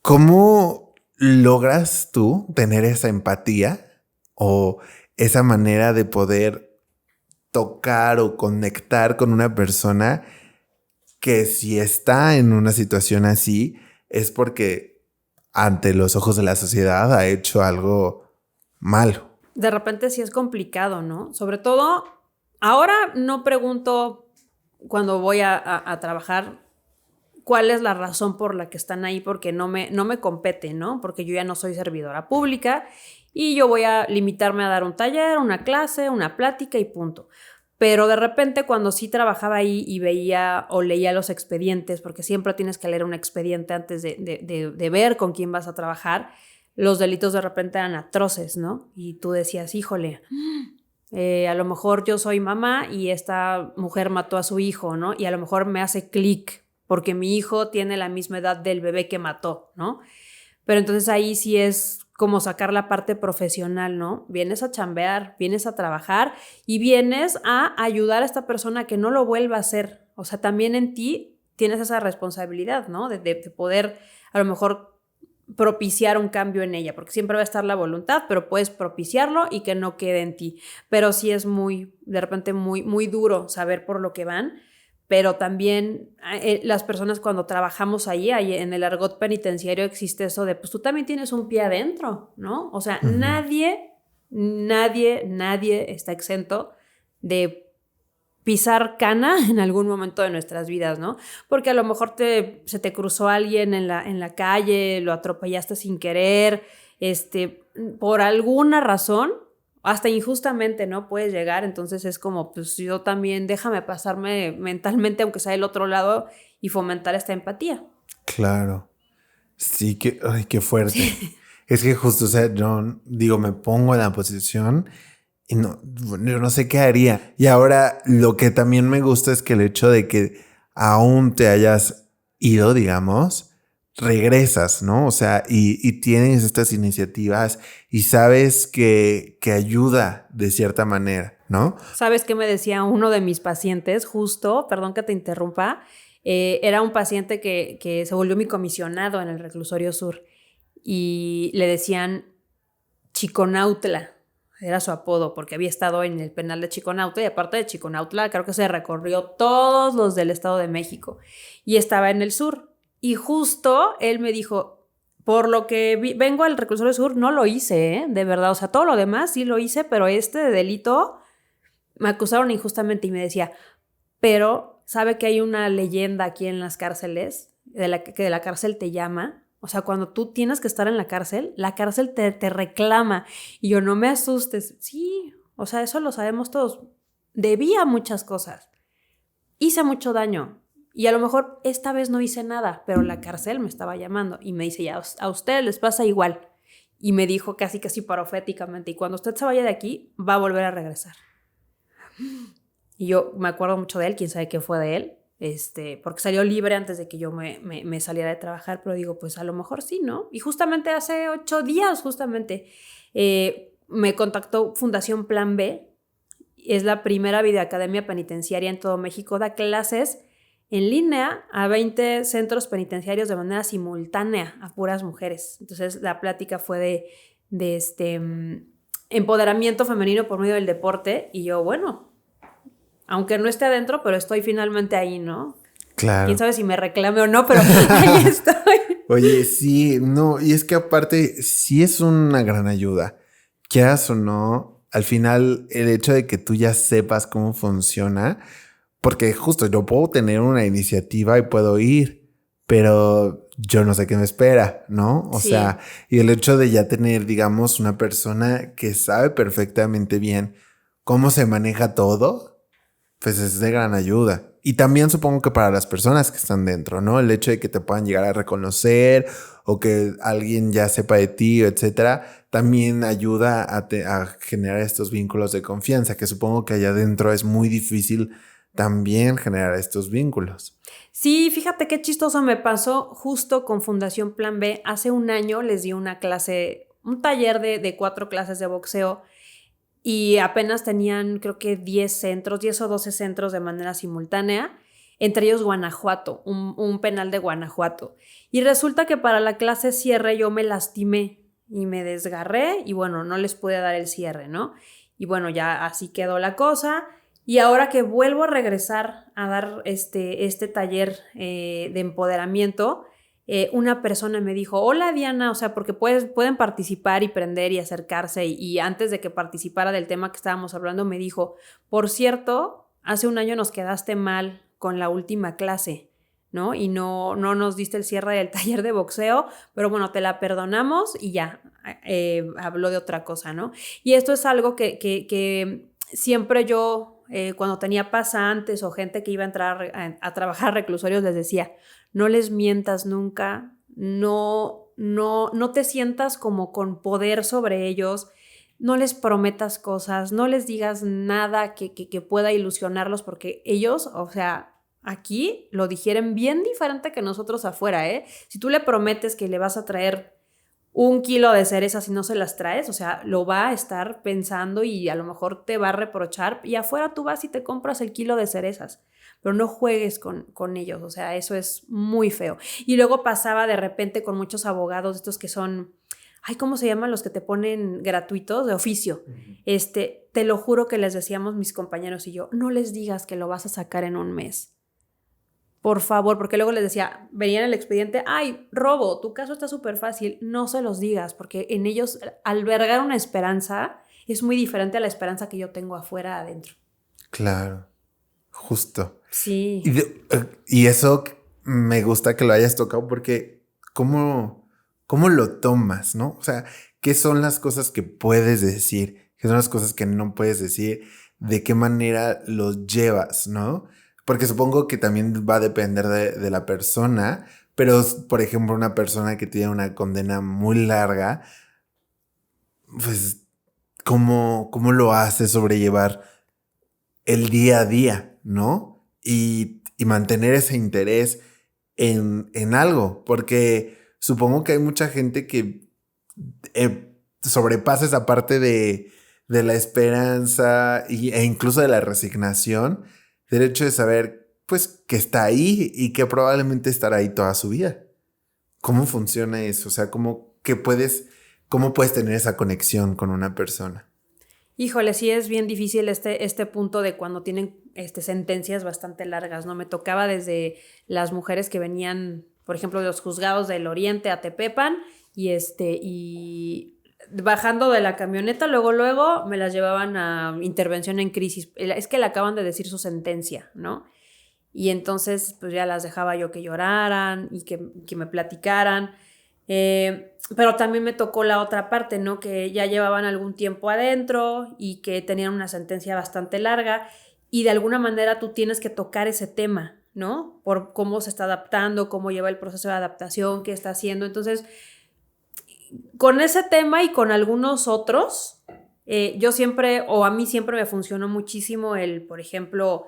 ¿Cómo logras tú tener esa empatía o esa manera de poder tocar o conectar con una persona que si está en una situación así es porque ante los ojos de la sociedad ha hecho algo malo? De repente sí es complicado, ¿no? Sobre todo, ahora no pregunto cuando voy a trabajar cuál es la razón por la que están ahí, porque no me compete, ¿no? Porque yo ya no soy servidora pública y yo voy a limitarme a dar un taller, una clase, una plática y punto. Pero de repente cuando sí trabajaba ahí y veía o leía los expedientes, porque siempre tienes que leer un expediente antes de ver con quién vas a trabajar, los delitos de repente eran atroces, ¿no? Y tú decías, híjole, a lo mejor yo soy mamá y esta mujer mató a su hijo, ¿no? Y a lo mejor me hace clic porque mi hijo tiene la misma edad del bebé que mató, ¿no? Pero entonces ahí sí es como sacar la parte profesional, ¿no? Vienes a chambear, vienes a trabajar y vienes a ayudar a esta persona a que no lo vuelva a hacer. O sea, también en ti tienes esa responsabilidad, ¿no? De poder a lo mejor propiciar un cambio en ella, porque siempre va a estar la voluntad, pero puedes propiciarlo y que no quede en ti. Pero sí es de repente muy duro saber por lo que van. Pero también las personas cuando trabajamos ahí en el argot penitenciario existe eso de, pues tú también tienes un pie adentro, ¿no? O sea, nadie Nadie está exento de pisar cana en algún momento de nuestras vidas, ¿no? Porque a lo mejor se te cruzó alguien en la calle, lo atropellaste sin querer, por alguna razón, hasta injustamente, ¿no? Puedes llegar, entonces es como, pues yo también déjame pasarme mentalmente, aunque sea del otro lado, y fomentar esta empatía. Claro. Sí, ay, qué fuerte. Sí. Es que justo, o sea, yo digo, me pongo en la posición y no, yo no sé qué haría. Y ahora lo que también me gusta es que el hecho de que aún te hayas ido, digamos, regresas, ¿no? O sea, y tienes estas iniciativas y sabes que ayuda de cierta manera, ¿no? ¿Sabes qué me decía uno de mis pacientes? Justo, perdón que te interrumpa, era un paciente que se volvió mi comisionado en el Reclusorio Sur y le decían Chiconautla, era su apodo, porque había estado en el penal de Chiconautla y aparte de Chiconautla creo que se recorrió todos los del Estado de México y estaba en el sur. Y justo él me dijo, por lo que vengo al Reclusorio Sur, no lo hice, de verdad, o sea, todo lo demás sí lo hice, pero este de delito me acusaron injustamente y me decía, pero ¿sabe que hay una leyenda aquí en las cárceles que de la cárcel te llama? O sea, cuando tú tienes que estar en la cárcel te reclama. Y yo, no me asustes. Sí, o sea, eso lo sabemos todos. Debía muchas cosas. Hice mucho daño. Y a lo mejor esta vez no hice nada, pero la cárcel me estaba llamando. Y me dice, ya, a ustedes les pasa igual. Y me dijo casi proféticamente, y cuando usted se vaya de aquí, va a volver a regresar. Y yo me acuerdo mucho de él, quién sabe qué fue de él, porque salió libre antes de que yo me saliera de trabajar, pero digo, pues a lo mejor sí, ¿no? Y justamente hace 8 días, me contactó Fundación Plan B, es la primera videoacademia penitenciaria en todo México, da clases en línea a 20 centros penitenciarios de manera simultánea a puras mujeres. Entonces la plática fue de empoderamiento femenino por medio del deporte, y yo, bueno, aunque no esté adentro, pero estoy finalmente ahí, ¿no? Claro. Quién sabe si me reclame o no, pero ahí estoy. Oye, sí, no, y es que aparte sí es una gran ayuda. Quieras o no, al final el hecho de que tú ya sepas cómo funciona, porque justo yo puedo tener una iniciativa y puedo ir, pero yo no sé qué me espera, ¿no? O sea, y el hecho de ya tener, digamos, una persona que sabe perfectamente bien cómo se maneja todo, pues es de gran ayuda. Y también supongo que para las personas que están dentro, ¿no? El hecho de que te puedan llegar a reconocer o que alguien ya sepa de ti, etcétera, también ayuda a generar estos vínculos de confianza, que supongo que allá adentro es muy difícil también generar estos vínculos. Sí, fíjate qué chistoso me pasó justo con Fundación Plan B. Hace un año les di una clase, un taller de 4 clases de boxeo. Y apenas tenían, creo que 10 o 12 centros de manera simultánea, entre ellos Guanajuato, un penal de Guanajuato. Y resulta que para la clase cierre yo me lastimé y me desgarré y bueno, no les pude dar el cierre, ¿no? Y bueno, ya así quedó la cosa. Y ahora que vuelvo a regresar a dar este taller de empoderamiento, una persona me dijo, hola Diana, o sea, porque pueden participar y prender y acercarse, y antes de que participara del tema que estábamos hablando me dijo, por cierto, hace un año nos quedaste mal con la última clase, ¿no? Y no nos diste el cierre del taller de boxeo, pero bueno, te la perdonamos y ya, habló de otra cosa, ¿no? Y esto es algo que siempre yo, cuando tenía pasantes o gente que iba a entrar a trabajar a reclusorios, les decía, no les mientas nunca, no te sientas como con poder sobre ellos, no les prometas cosas, no les digas nada que pueda ilusionarlos, porque ellos, o sea, aquí lo digieren bien diferente que nosotros afuera, ¿eh? Si tú le prometes que le vas a traer 1 kilo de cerezas y no se las traes, o sea, lo va a estar pensando y a lo mejor te va a reprochar, y afuera tú vas y te compras el kilo de cerezas, pero no juegues con ellos, o sea, eso es muy feo. Y luego pasaba de repente con muchos abogados, estos que son, ay, ¿cómo se llaman los que te ponen gratuitos de oficio? Te lo juro que les decíamos mis compañeros y yo, no les digas que lo vas a sacar en 1 mes. Por favor, porque luego les decía, venían el expediente, ay, robo, tu caso está súper fácil, no se los digas, porque en ellos albergar una esperanza es muy diferente a la esperanza que yo tengo afuera adentro. Claro, justo. Sí. Y eso me gusta que lo hayas tocado porque ¿cómo lo tomas, no? O sea, ¿qué son las cosas que puedes decir? ¿Qué son las cosas que no puedes decir? ¿De qué manera los llevas, no? Porque supongo que también va a depender de la persona, pero, por ejemplo, una persona que tiene una condena muy larga, pues, ¿cómo lo hace sobrellevar el día a día, ¿no? Y mantener ese interés en algo, porque supongo que hay mucha gente que sobrepasa esa parte de la esperanza e incluso de la resignación, del hecho de saber, pues, que está ahí y que probablemente estará ahí toda su vida. ¿Cómo funciona eso? O sea, ¿cómo puedes tener esa conexión con una persona? Híjole, sí es bien difícil este punto de cuando tienen sentencias bastante largas, ¿no? Me tocaba desde las mujeres que venían, por ejemplo, de los juzgados del Oriente a Tepepan y bajando de la camioneta, luego me las llevaban a intervención en crisis. Es que le acaban de decir su sentencia, ¿no? Y entonces pues ya las dejaba yo que lloraran y que me platicaran. Pero también me tocó la otra parte, ¿no? Que ya llevaban algún tiempo adentro y que tenían una sentencia bastante larga y de alguna manera tú tienes que tocar ese tema, ¿no? Por cómo se está adaptando, cómo lleva el proceso de adaptación, qué está haciendo. Entonces, con ese tema y con algunos otros, yo siempre, o a mí siempre me funcionó muchísimo por ejemplo,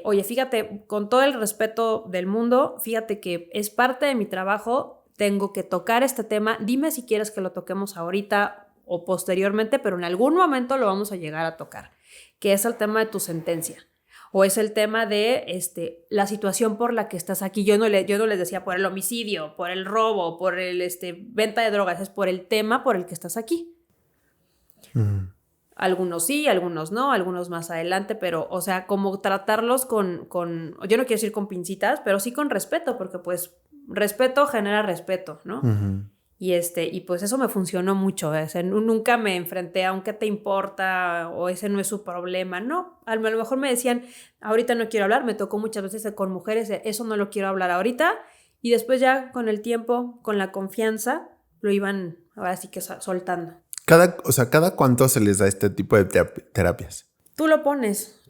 oye, fíjate, con todo el respeto del mundo, fíjate que es parte de mi trabajo. Tengo que tocar este tema, dime si quieres que lo toquemos ahorita o posteriormente, pero en algún momento lo vamos a llegar a tocar, que es el tema de tu sentencia, o es el tema de la situación por la que estás aquí. Yo no les decía por el homicidio, por el robo, por el venta de drogas, es por el tema por el que estás aquí. Algunos sí, algunos no, algunos más adelante, pero, o sea, como tratarlos con yo no quiero decir con pincitas, pero sí con respeto, porque pues respeto genera respeto, ¿no? Uh-huh. Y pues eso me funcionó mucho. Nunca me enfrenté a un qué te importa o ese no es su problema. No, a lo mejor me decían, ahorita no quiero hablar. Me tocó muchas veces con mujeres, eso no lo quiero hablar ahorita. Y después ya con el tiempo, con la confianza, lo iban ahora sí que soltando. ¿Cada cuánto se les da este tipo de terapias? Tú lo pones,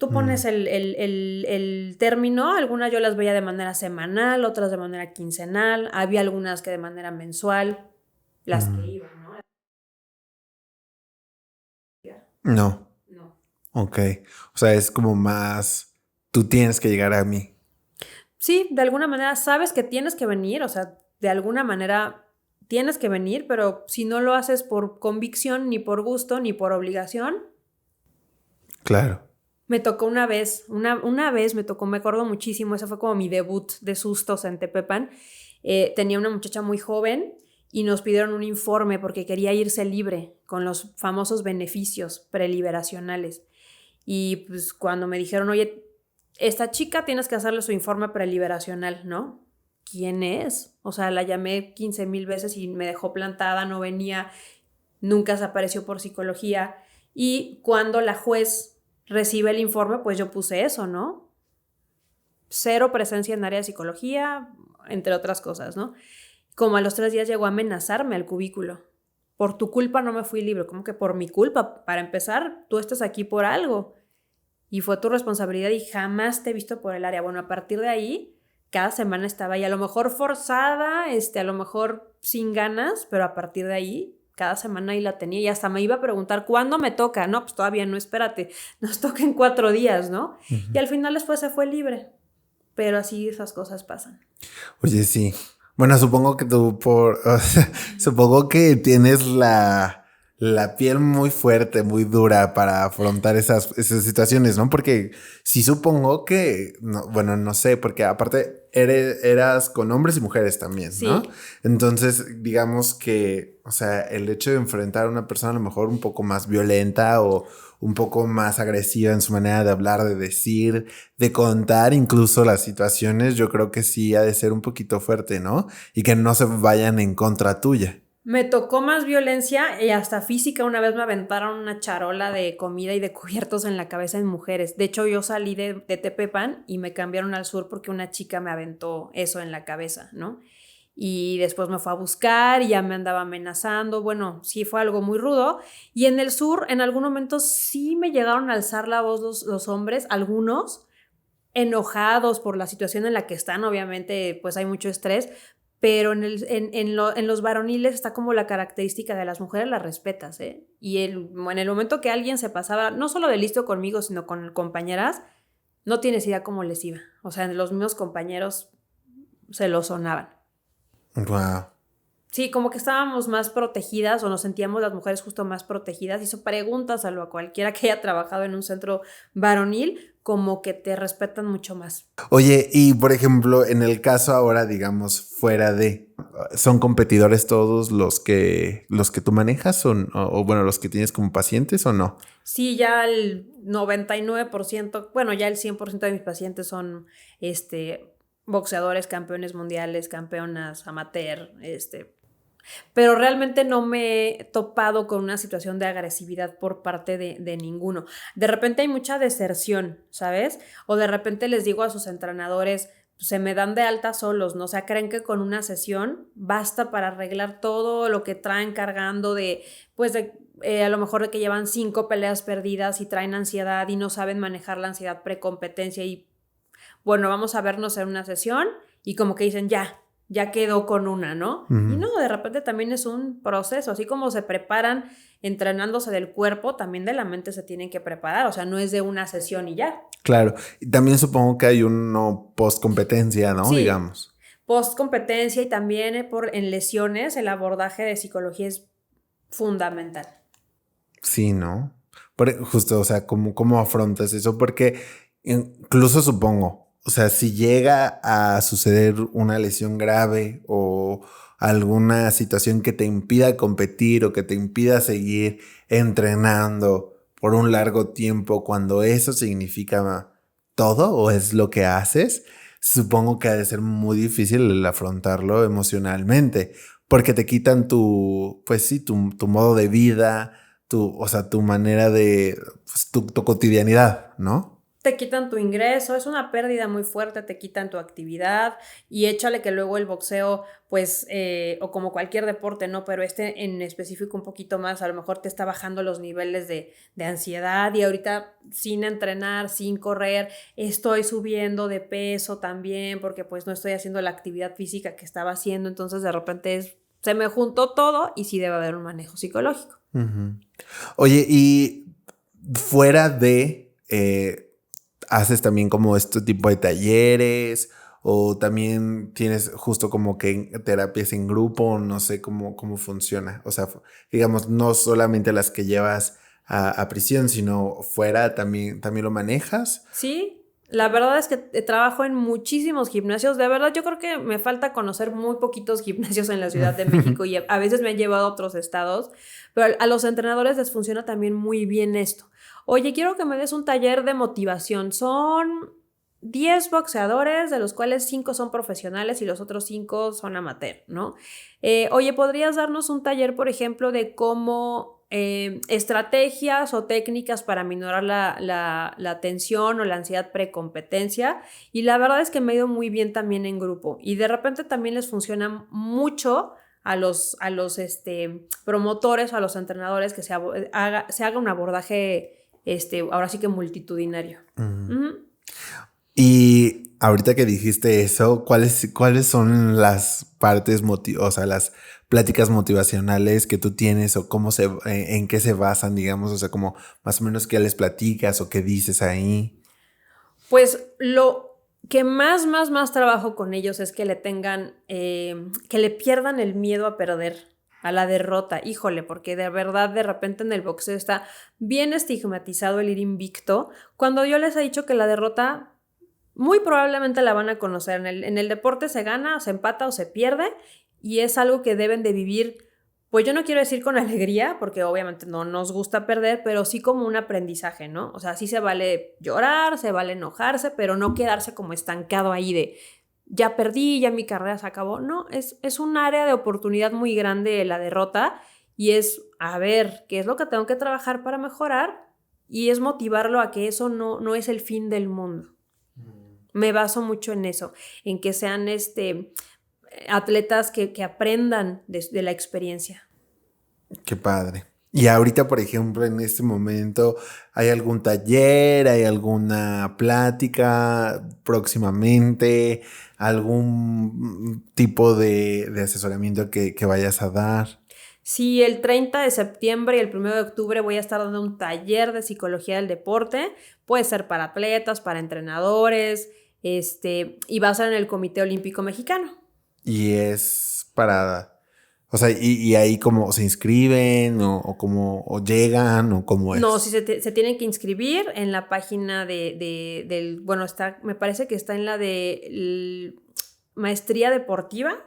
el término. Algunas yo las veía de manera semanal, otras de manera quincenal, había algunas que de manera mensual, las que iban, ¿no? No. No. Ok. O sea, es como más, tú tienes que llegar a mí. Sí, de alguna manera sabes que tienes que venir, o sea, de alguna manera tienes que venir, pero si no lo haces por convicción, ni por gusto, ni por obligación. Claro. Me tocó una vez me acuerdo muchísimo, ese fue como mi debut de sustos en Tepepan. Tenía una muchacha muy joven y nos pidieron un informe porque quería irse libre con los famosos beneficios preliberacionales. Y pues cuando me dijeron, oye, esta chica tienes que hacerle su informe preliberacional, ¿no? ¿Quién es? O sea, la llamé 15,000 veces y me dejó plantada, no venía, nunca se apareció por psicología. Y cuando la juez recibe el informe, pues yo puse eso, ¿no? 0 presencia en área de psicología, entre otras cosas, ¿no? Como a los 3 días llegó a amenazarme al cubículo. Por tu culpa no me fui libre. ¿Cómo que por mi culpa? Para empezar, tú estás aquí por algo. Y fue tu responsabilidad y jamás te he visto por el área. Bueno, a partir de ahí, cada semana estaba ahí, a lo mejor forzada, a lo mejor sin ganas, pero a partir de ahí, cada semana ahí la tenía y hasta me iba a preguntar, ¿cuándo me toca? No, pues todavía no, espérate, nos toca en 4 días, ¿no? Uh-huh. Y al final después se fue libre, pero así esas cosas pasan. Oye, sí. Bueno, supongo que supongo que tienes la piel muy fuerte, muy dura para afrontar esas situaciones, ¿no? Porque sí supongo que, no sé, porque aparte eras con hombres y mujeres también, ¿no? Sí. Entonces, digamos que, o sea, el hecho de enfrentar a una persona a lo mejor un poco más violenta o un poco más agresiva en su manera de hablar, de decir, de contar incluso las situaciones, yo creo que sí ha de ser un poquito fuerte, ¿no? Y que no se vayan en contra tuya. Me tocó más violencia y hasta física. Una vez me aventaron una charola de comida y de cubiertos en la cabeza en mujeres. De hecho, yo salí de Tepepan y me cambiaron al sur porque una chica me aventó eso en la cabeza, ¿no? Y después me fue a buscar y ya me andaba amenazando. Bueno, sí fue algo muy rudo. Y en el sur, en algún momento sí me llegaron a alzar la voz los hombres, algunos enojados por la situación en la que están. Obviamente, pues hay mucho estrés, pero en los varoniles está como la característica de las mujeres las respetas, ¿eh? Y en el momento que alguien se pasaba, no solo de listo conmigo, sino con compañeras, no tienes idea cómo les iba. O sea, los mismos compañeros se lo sonaban. Wow. Sí, como que estábamos más protegidas o nos sentíamos las mujeres justo más protegidas. Hizo preguntas a cualquiera que haya trabajado en un centro varonil, como que te respetan mucho más. Oye, y por ejemplo, en el caso ahora, digamos, fuera de, ¿son competidores todos los que tú manejas o bueno, los que tienes como pacientes o no? Sí, ya el 99%, bueno, ya el 100% de mis pacientes son boxeadores, campeones mundiales, campeonas amateur, pero realmente no me he topado con una situación de agresividad por parte de ninguno. De repente hay mucha deserción, ¿sabes? O de repente les digo a sus entrenadores, se me dan de alta solos, ¿no? O sea, creen que con una sesión basta para arreglar todo lo que traen cargando a lo mejor de que llevan 5 peleas perdidas y traen ansiedad y no saben manejar la ansiedad precompetencia y bueno, vamos a vernos en una sesión y como que dicen, ya quedó con una, ¿no? Y no, de repente también es un proceso, así como se preparan entrenándose del cuerpo, también de la mente se tienen que preparar, o sea, no es de una sesión y ya. Claro, y también supongo que hay uno post competencia, ¿no? Sí, Digamos. post competencia y también en lesiones el abordaje de psicología es fundamental. Sí, ¿no? Justo, o sea, ¿cómo afrontas eso? Porque incluso supongo, o sea, si llega a suceder una lesión grave o alguna situación que te impida competir o que te impida seguir entrenando por un largo tiempo, cuando eso significa todo o es lo que haces, supongo que ha de ser muy difícil el afrontarlo emocionalmente, porque te quitan pues sí, tu modo de vida, o sea, tu manera de, pues, tu cotidianidad, ¿no? Te quitan tu ingreso, es una pérdida muy fuerte, te quitan tu actividad y échale que luego el boxeo, pues, o como cualquier deporte, ¿no? Pero en específico un poquito más, a lo mejor te está bajando los niveles de ansiedad y ahorita sin entrenar, sin correr, estoy subiendo de peso también porque pues no estoy haciendo la actividad física que estaba haciendo, entonces de repente se me juntó todo y sí debe haber un manejo psicológico. Uh-huh. Oye, y fuera de... ¿haces también como este tipo de talleres o también tienes justo como que terapias en grupo? No sé cómo funciona. O sea, digamos, no solamente las que llevas a prisión, sino fuera también lo manejas. Sí, la verdad es que trabajo en muchísimos gimnasios. De verdad, yo creo que me falta conocer muy poquitos gimnasios en la Ciudad de México y a veces me han llevado a otros estados, pero a los entrenadores les funciona también muy bien esto. Oye, quiero que me des un taller de motivación. Son 10 boxeadores, de los cuales 5 son profesionales y los otros 5 son amateur, ¿no? Oye, ¿podrías darnos un taller, por ejemplo, de cómo estrategias o técnicas para minorar la tensión o la ansiedad precompetencia? Y la verdad es que me ha ido muy bien también en grupo y de repente también les funciona mucho a los promotores o a los entrenadores que se haga un abordaje ahora sí que multitudinario. Uh-huh. Y ahorita que dijiste eso, ¿cuáles son las partes, o sea, las pláticas motivacionales que tú tienes o en qué se basan, digamos? O sea, como más o menos qué les platicas o qué dices ahí. Pues lo que más trabajo con ellos es que que le pierdan el miedo a perder, a la derrota. Híjole, porque de verdad de repente en el boxeo está bien estigmatizado el ir invicto, cuando yo les he dicho que la derrota muy probablemente la van a conocer. En el deporte se gana, se empata o se pierde y es algo que deben de vivir, pues yo no quiero decir con alegría, porque obviamente no nos gusta perder, pero sí como un aprendizaje, ¿no? O sea, sí se vale llorar, se vale enojarse, pero no quedarse como estancado ahí ya perdí, ya mi carrera se acabó. No, es un área de oportunidad muy grande la derrota y es, a ver, ¿qué es lo que tengo que trabajar para mejorar? Y es motivarlo a que eso no es el fin del mundo. Me baso mucho en eso, en que sean atletas que aprendan de la experiencia. Qué padre. Y ahorita, por ejemplo, en este momento, ¿hay algún taller, hay alguna plática próximamente, algún tipo de asesoramiento que vayas a dar? Sí, el 30 de septiembre y el 1 de octubre voy a estar dando un taller de psicología del deporte. Puede ser para atletas, para entrenadores, y va a ser en el Comité Olímpico Mexicano. Y es para, o sea, y ahí como se inscriben o como o llegan o cómo No, sí es. se tienen que inscribir en la página bueno, me parece que está en la de maestría deportiva,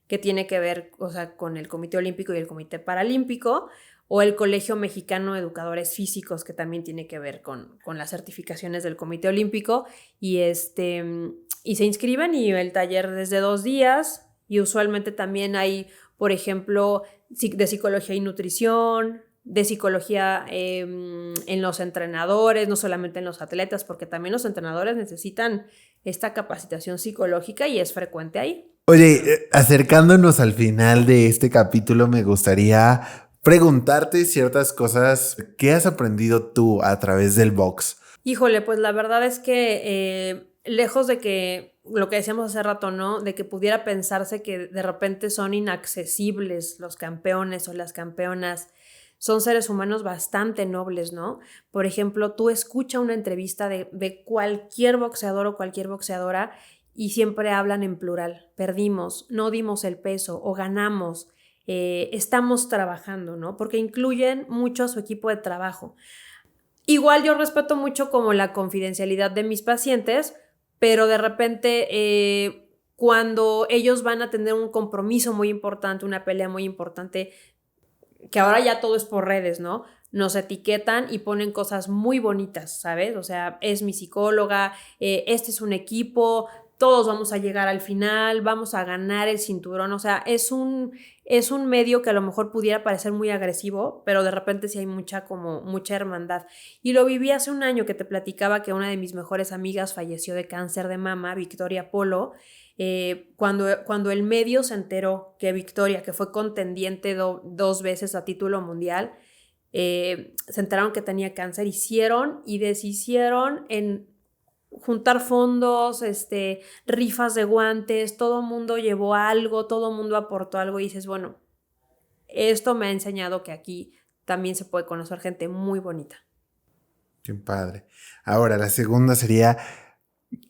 que tiene que ver, o sea, con el Comité Olímpico y el Comité Paralímpico, o el Colegio Mexicano de Educadores Físicos, que también tiene que ver con las certificaciones del Comité Olímpico, y se inscriben y el taller es de 2 días, y usualmente también hay, por ejemplo, de psicología y nutrición, de psicología en los entrenadores, no solamente en los atletas, porque también los entrenadores necesitan esta capacitación psicológica y es frecuente ahí. Oye, acercándonos al final de este capítulo, me gustaría preguntarte ciertas cosas que has aprendido tú a través del box. Híjole, pues la verdad es que lejos de que lo que decíamos hace rato, ¿no? De que pudiera pensarse que de repente son inaccesibles los campeones o las campeonas, son seres humanos bastante nobles, ¿no? Por ejemplo, tú escuchas una entrevista de cualquier boxeador o cualquier boxeadora y siempre hablan en plural. Perdimos, no dimos el peso o ganamos, estamos trabajando, ¿no? Porque incluyen mucho a su equipo de trabajo. Igual yo respeto mucho como la confidencialidad de mis pacientes, pero de repente cuando ellos van a tener un compromiso muy importante, una pelea muy importante, que ahora ya todo es por redes, ¿no? Nos etiquetan y ponen cosas muy bonitas, ¿sabes? O sea, es mi psicóloga, este es un equipo, todos vamos a llegar al final, vamos a ganar el cinturón, o sea, es un medio que a lo mejor pudiera parecer muy agresivo, pero de repente sí hay mucha hermandad. Y lo viví hace un año que te platicaba que una de mis mejores amigas falleció de cáncer de mama, Victoria Polo. Cuando el medio se enteró que Victoria, que fue contendiente 2 veces a título mundial, se enteraron que tenía cáncer, hicieron y deshicieron en juntar fondos, rifas de guantes, todo mundo llevó algo, todo mundo aportó algo y dices, bueno, esto me ha enseñado que aquí también se puede conocer gente muy bonita. Qué padre. Ahora, la segunda sería,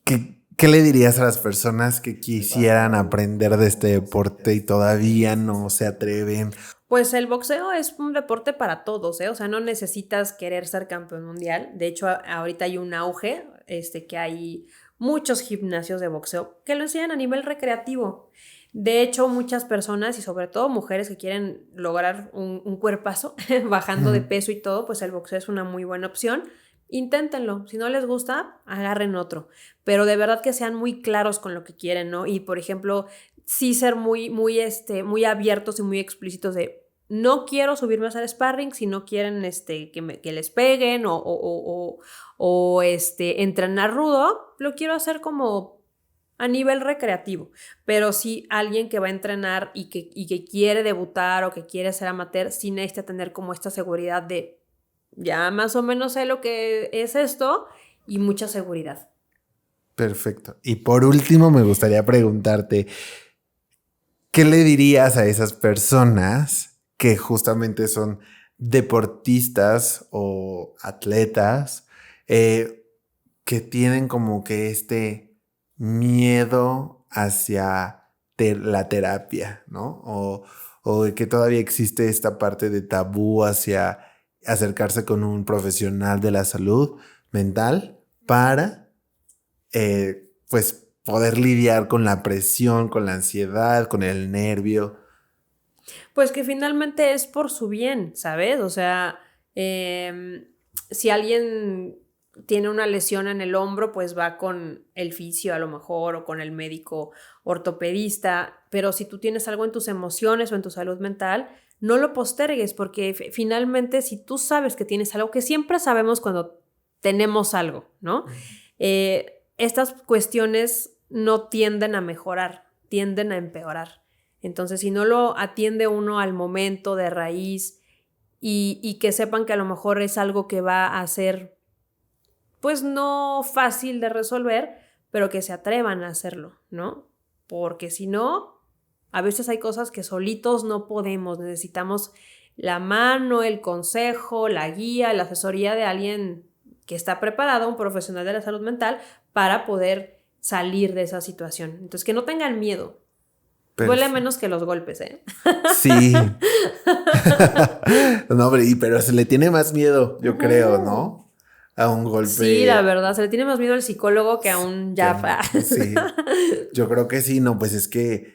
¿qué le dirías a las personas que quisieran aprender de este deporte y todavía no se atreven? Pues el boxeo es un deporte para todos, ¿eh? O sea, no necesitas querer ser campeón mundial. De hecho, ahorita hay un auge, que hay muchos gimnasios de boxeo que lo enseñan a nivel recreativo. De hecho, muchas personas y sobre todo mujeres que quieren lograr un cuerpazo bajando de peso y todo, pues el boxeo es una muy buena opción. Inténtenlo. Si no les gusta, agarren otro. Pero de verdad que sean muy claros con lo que quieren, ¿no? Y por ejemplo, sí ser muy abiertos y muy explícitos de no quiero subirme a hacer sparring si no quieren que les peguen o entrenar rudo, lo quiero hacer como a nivel recreativo, pero si alguien que va a entrenar y que quiere debutar o que quiere ser amateur, sí necesita tener como esta seguridad de ya más o menos sé lo que es esto y mucha seguridad. Perfecto. Y por último, me gustaría preguntarte, ¿qué le dirías a esas personas que justamente son deportistas o atletas que tienen como que este miedo hacia la terapia, ¿no? O de que todavía existe esta parte de tabú hacia acercarse con un profesional de la salud mental para pues poder lidiar con la presión, con la ansiedad, con el nervio. Pues que finalmente es por su bien, ¿sabes? O sea, si alguien tiene una lesión en el hombro, pues va con el fisio a lo mejor o con el médico ortopedista, pero si tú tienes algo en tus emociones o en tu salud mental, no lo postergues, porque finalmente si tú sabes que tienes algo, que siempre sabemos cuando tenemos algo, ¿no? Estas cuestiones no tienden a mejorar, tienden a empeorar. Entonces, si no lo atiende uno al momento de raíz y que sepan que a lo mejor es algo que va a ser, pues no fácil de resolver, pero que se atrevan a hacerlo, ¿no? Porque si no, a veces hay cosas que solitos no podemos, necesitamos la mano, el consejo, la guía, la asesoría de alguien que está preparado, un profesional de la salud mental, para poder salir de esa situación. Entonces, que no tengan miedo. Duele menos que los golpes, ¿eh? Sí. No, hombre, pero se le tiene más miedo, yo creo, ¿no? A un golpe. Sí, la verdad, se le tiene más miedo al psicólogo que a un japa. Sí, yo creo que sí, no, pues es que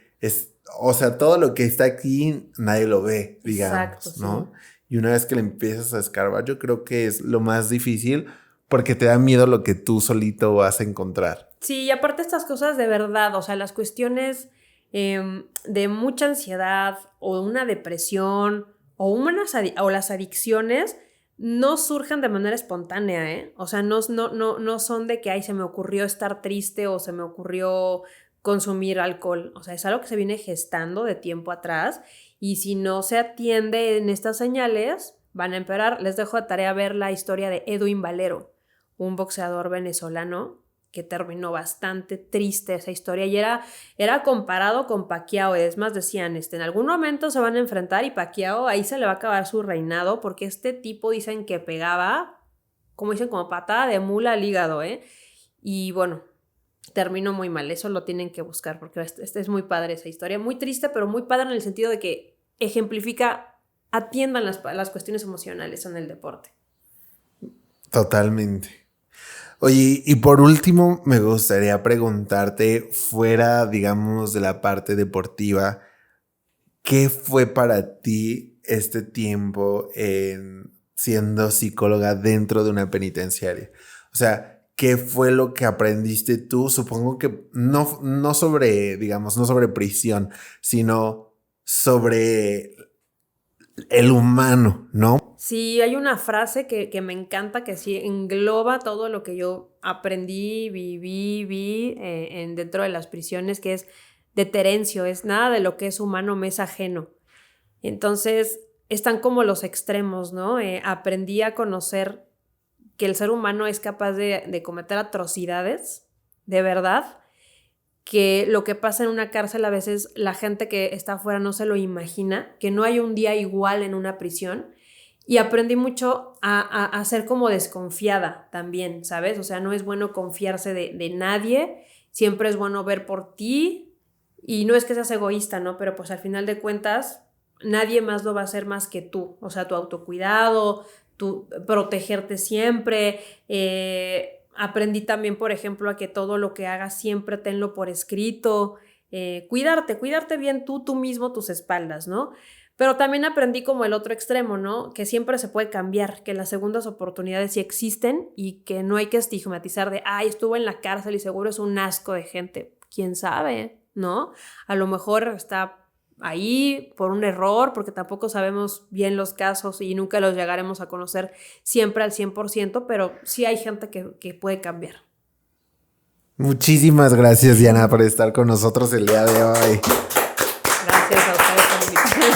o sea, todo lo que está aquí nadie lo ve, digamos, exacto, ¿no? Sí. Y una vez que le empiezas a escarbar, yo creo que es lo más difícil porque te da miedo lo que tú solito vas a encontrar. Sí, y aparte estas cosas de verdad, o sea, las cuestiones de mucha ansiedad o una depresión o las adicciones no surgen de manera espontánea, ¿eh? O sea, no son de que, ay, se me ocurrió estar triste o se me ocurrió consumir alcohol. O sea, es algo que se viene gestando de tiempo atrás y si no se atiende en estas señales, van a empeorar. Les dejo de tarea ver la historia de Edwin Valero, un boxeador venezolano que terminó bastante triste esa historia y era comparado con Pacquiao. Es más, decían, en algún momento se van a enfrentar y Pacquiao ahí se le va a acabar su reinado porque este tipo dicen que pegaba, como dicen, como patada de mula al hígado, ¿eh? Y bueno, terminó muy mal, eso lo tienen que buscar porque es muy padre esa historia, muy triste, pero muy padre en el sentido de que ejemplifica, atiendan las cuestiones emocionales en el deporte. Totalmente. Oye, y por último, me gustaría preguntarte, fuera, digamos, de la parte deportiva, ¿qué fue para ti este tiempo siendo psicóloga dentro de una penitenciaria? O sea, ¿qué fue lo que aprendiste tú? Supongo que no sobre, digamos, no sobre prisión, sino sobre el humano, ¿no? Sí, hay una frase que me encanta, que sí engloba todo lo que yo aprendí, vi dentro de las prisiones, que es de Terencio, es nada de lo que es humano me es ajeno. Entonces, están como los extremos, ¿no? Aprendí a conocer que el ser humano es capaz de cometer atrocidades, de verdad, que lo que pasa en una cárcel a veces la gente que está afuera no se lo imagina, que no hay un día igual en una prisión. Y aprendí mucho a ser como desconfiada también, ¿sabes? O sea, no es bueno confiarse de nadie, siempre es bueno ver por ti y no es que seas egoísta, ¿no? Pero pues al final de cuentas nadie más lo va a hacer más que tú, o sea, tu autocuidado, tu protegerte siempre. Aprendí también, por ejemplo, a que todo lo que hagas siempre tenlo por escrito, cuidarte bien tú mismo, tus espaldas, ¿no? Pero también aprendí como el otro extremo, ¿no? Que siempre se puede cambiar, que las segundas oportunidades sí existen y que no hay que estigmatizar de, ay, estuvo en la cárcel y seguro es un asco de gente. ¿Quién sabe? ¿No? A lo mejor está ahí por un error, porque tampoco sabemos bien los casos y nunca los llegaremos a conocer siempre al 100%, pero sí hay gente que puede cambiar. Muchísimas gracias, Diana, por estar con nosotros el día de hoy. Gracias a ustedes.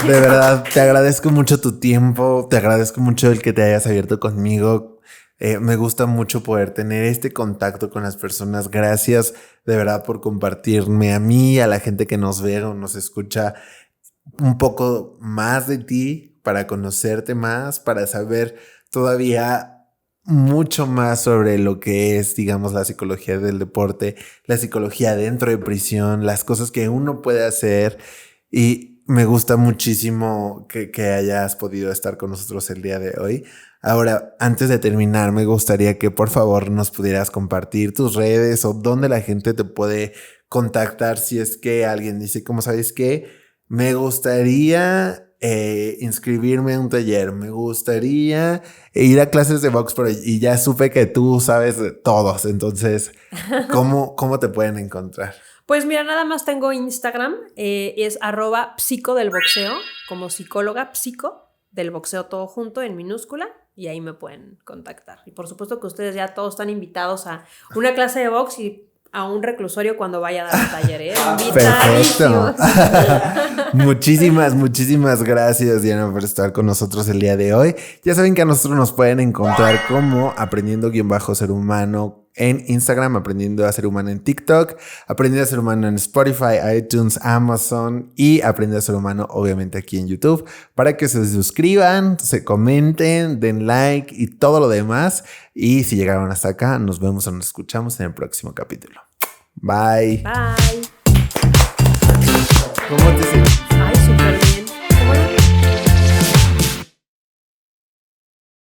De verdad, te agradezco mucho tu tiempo, te agradezco mucho el que te hayas abierto conmigo. Me gusta mucho poder tener este contacto con las personas. Gracias de verdad por compartirme a mí, a la gente que nos ve o nos escucha un poco más de ti, para conocerte más, para saber todavía mucho más sobre lo que es, digamos, la psicología del deporte, la psicología dentro de prisión, las cosas que uno puede hacer. Y me gusta muchísimo que hayas podido estar con nosotros el día de hoy. Ahora, antes de terminar, me gustaría que por favor nos pudieras compartir tus redes o dónde la gente te puede contactar si es que alguien dice, ¿cómo sabes qué? Me gustaría inscribirme a un taller, me gustaría ir a clases de box, pero y ya supe que tú sabes de todos, entonces, ¿cómo te pueden encontrar? Pues mira, nada más tengo Instagram, es @psico del boxeo, como psicóloga, psico del boxeo todo junto en minúscula, y ahí me pueden contactar. Y por supuesto que ustedes ya todos están invitados a una clase de box y a un reclusorio cuando vaya a dar el taller, ¿eh? Perfecto. Muchísimas gracias, Diana, por estar con nosotros el día de hoy. Ya saben que a nosotros nos pueden encontrar como aprendiendo-ser humano en Instagram, aprendiendo a ser humano en TikTok, aprendiendo a ser humano en Spotify, iTunes, Amazon y aprendiendo a ser humano obviamente aquí en YouTube, para que se suscriban, se comenten, den like y todo lo demás. Y si llegaron hasta acá, nos vemos o nos escuchamos en el próximo capítulo. Bye. Bye. ¿Cómo te sientes?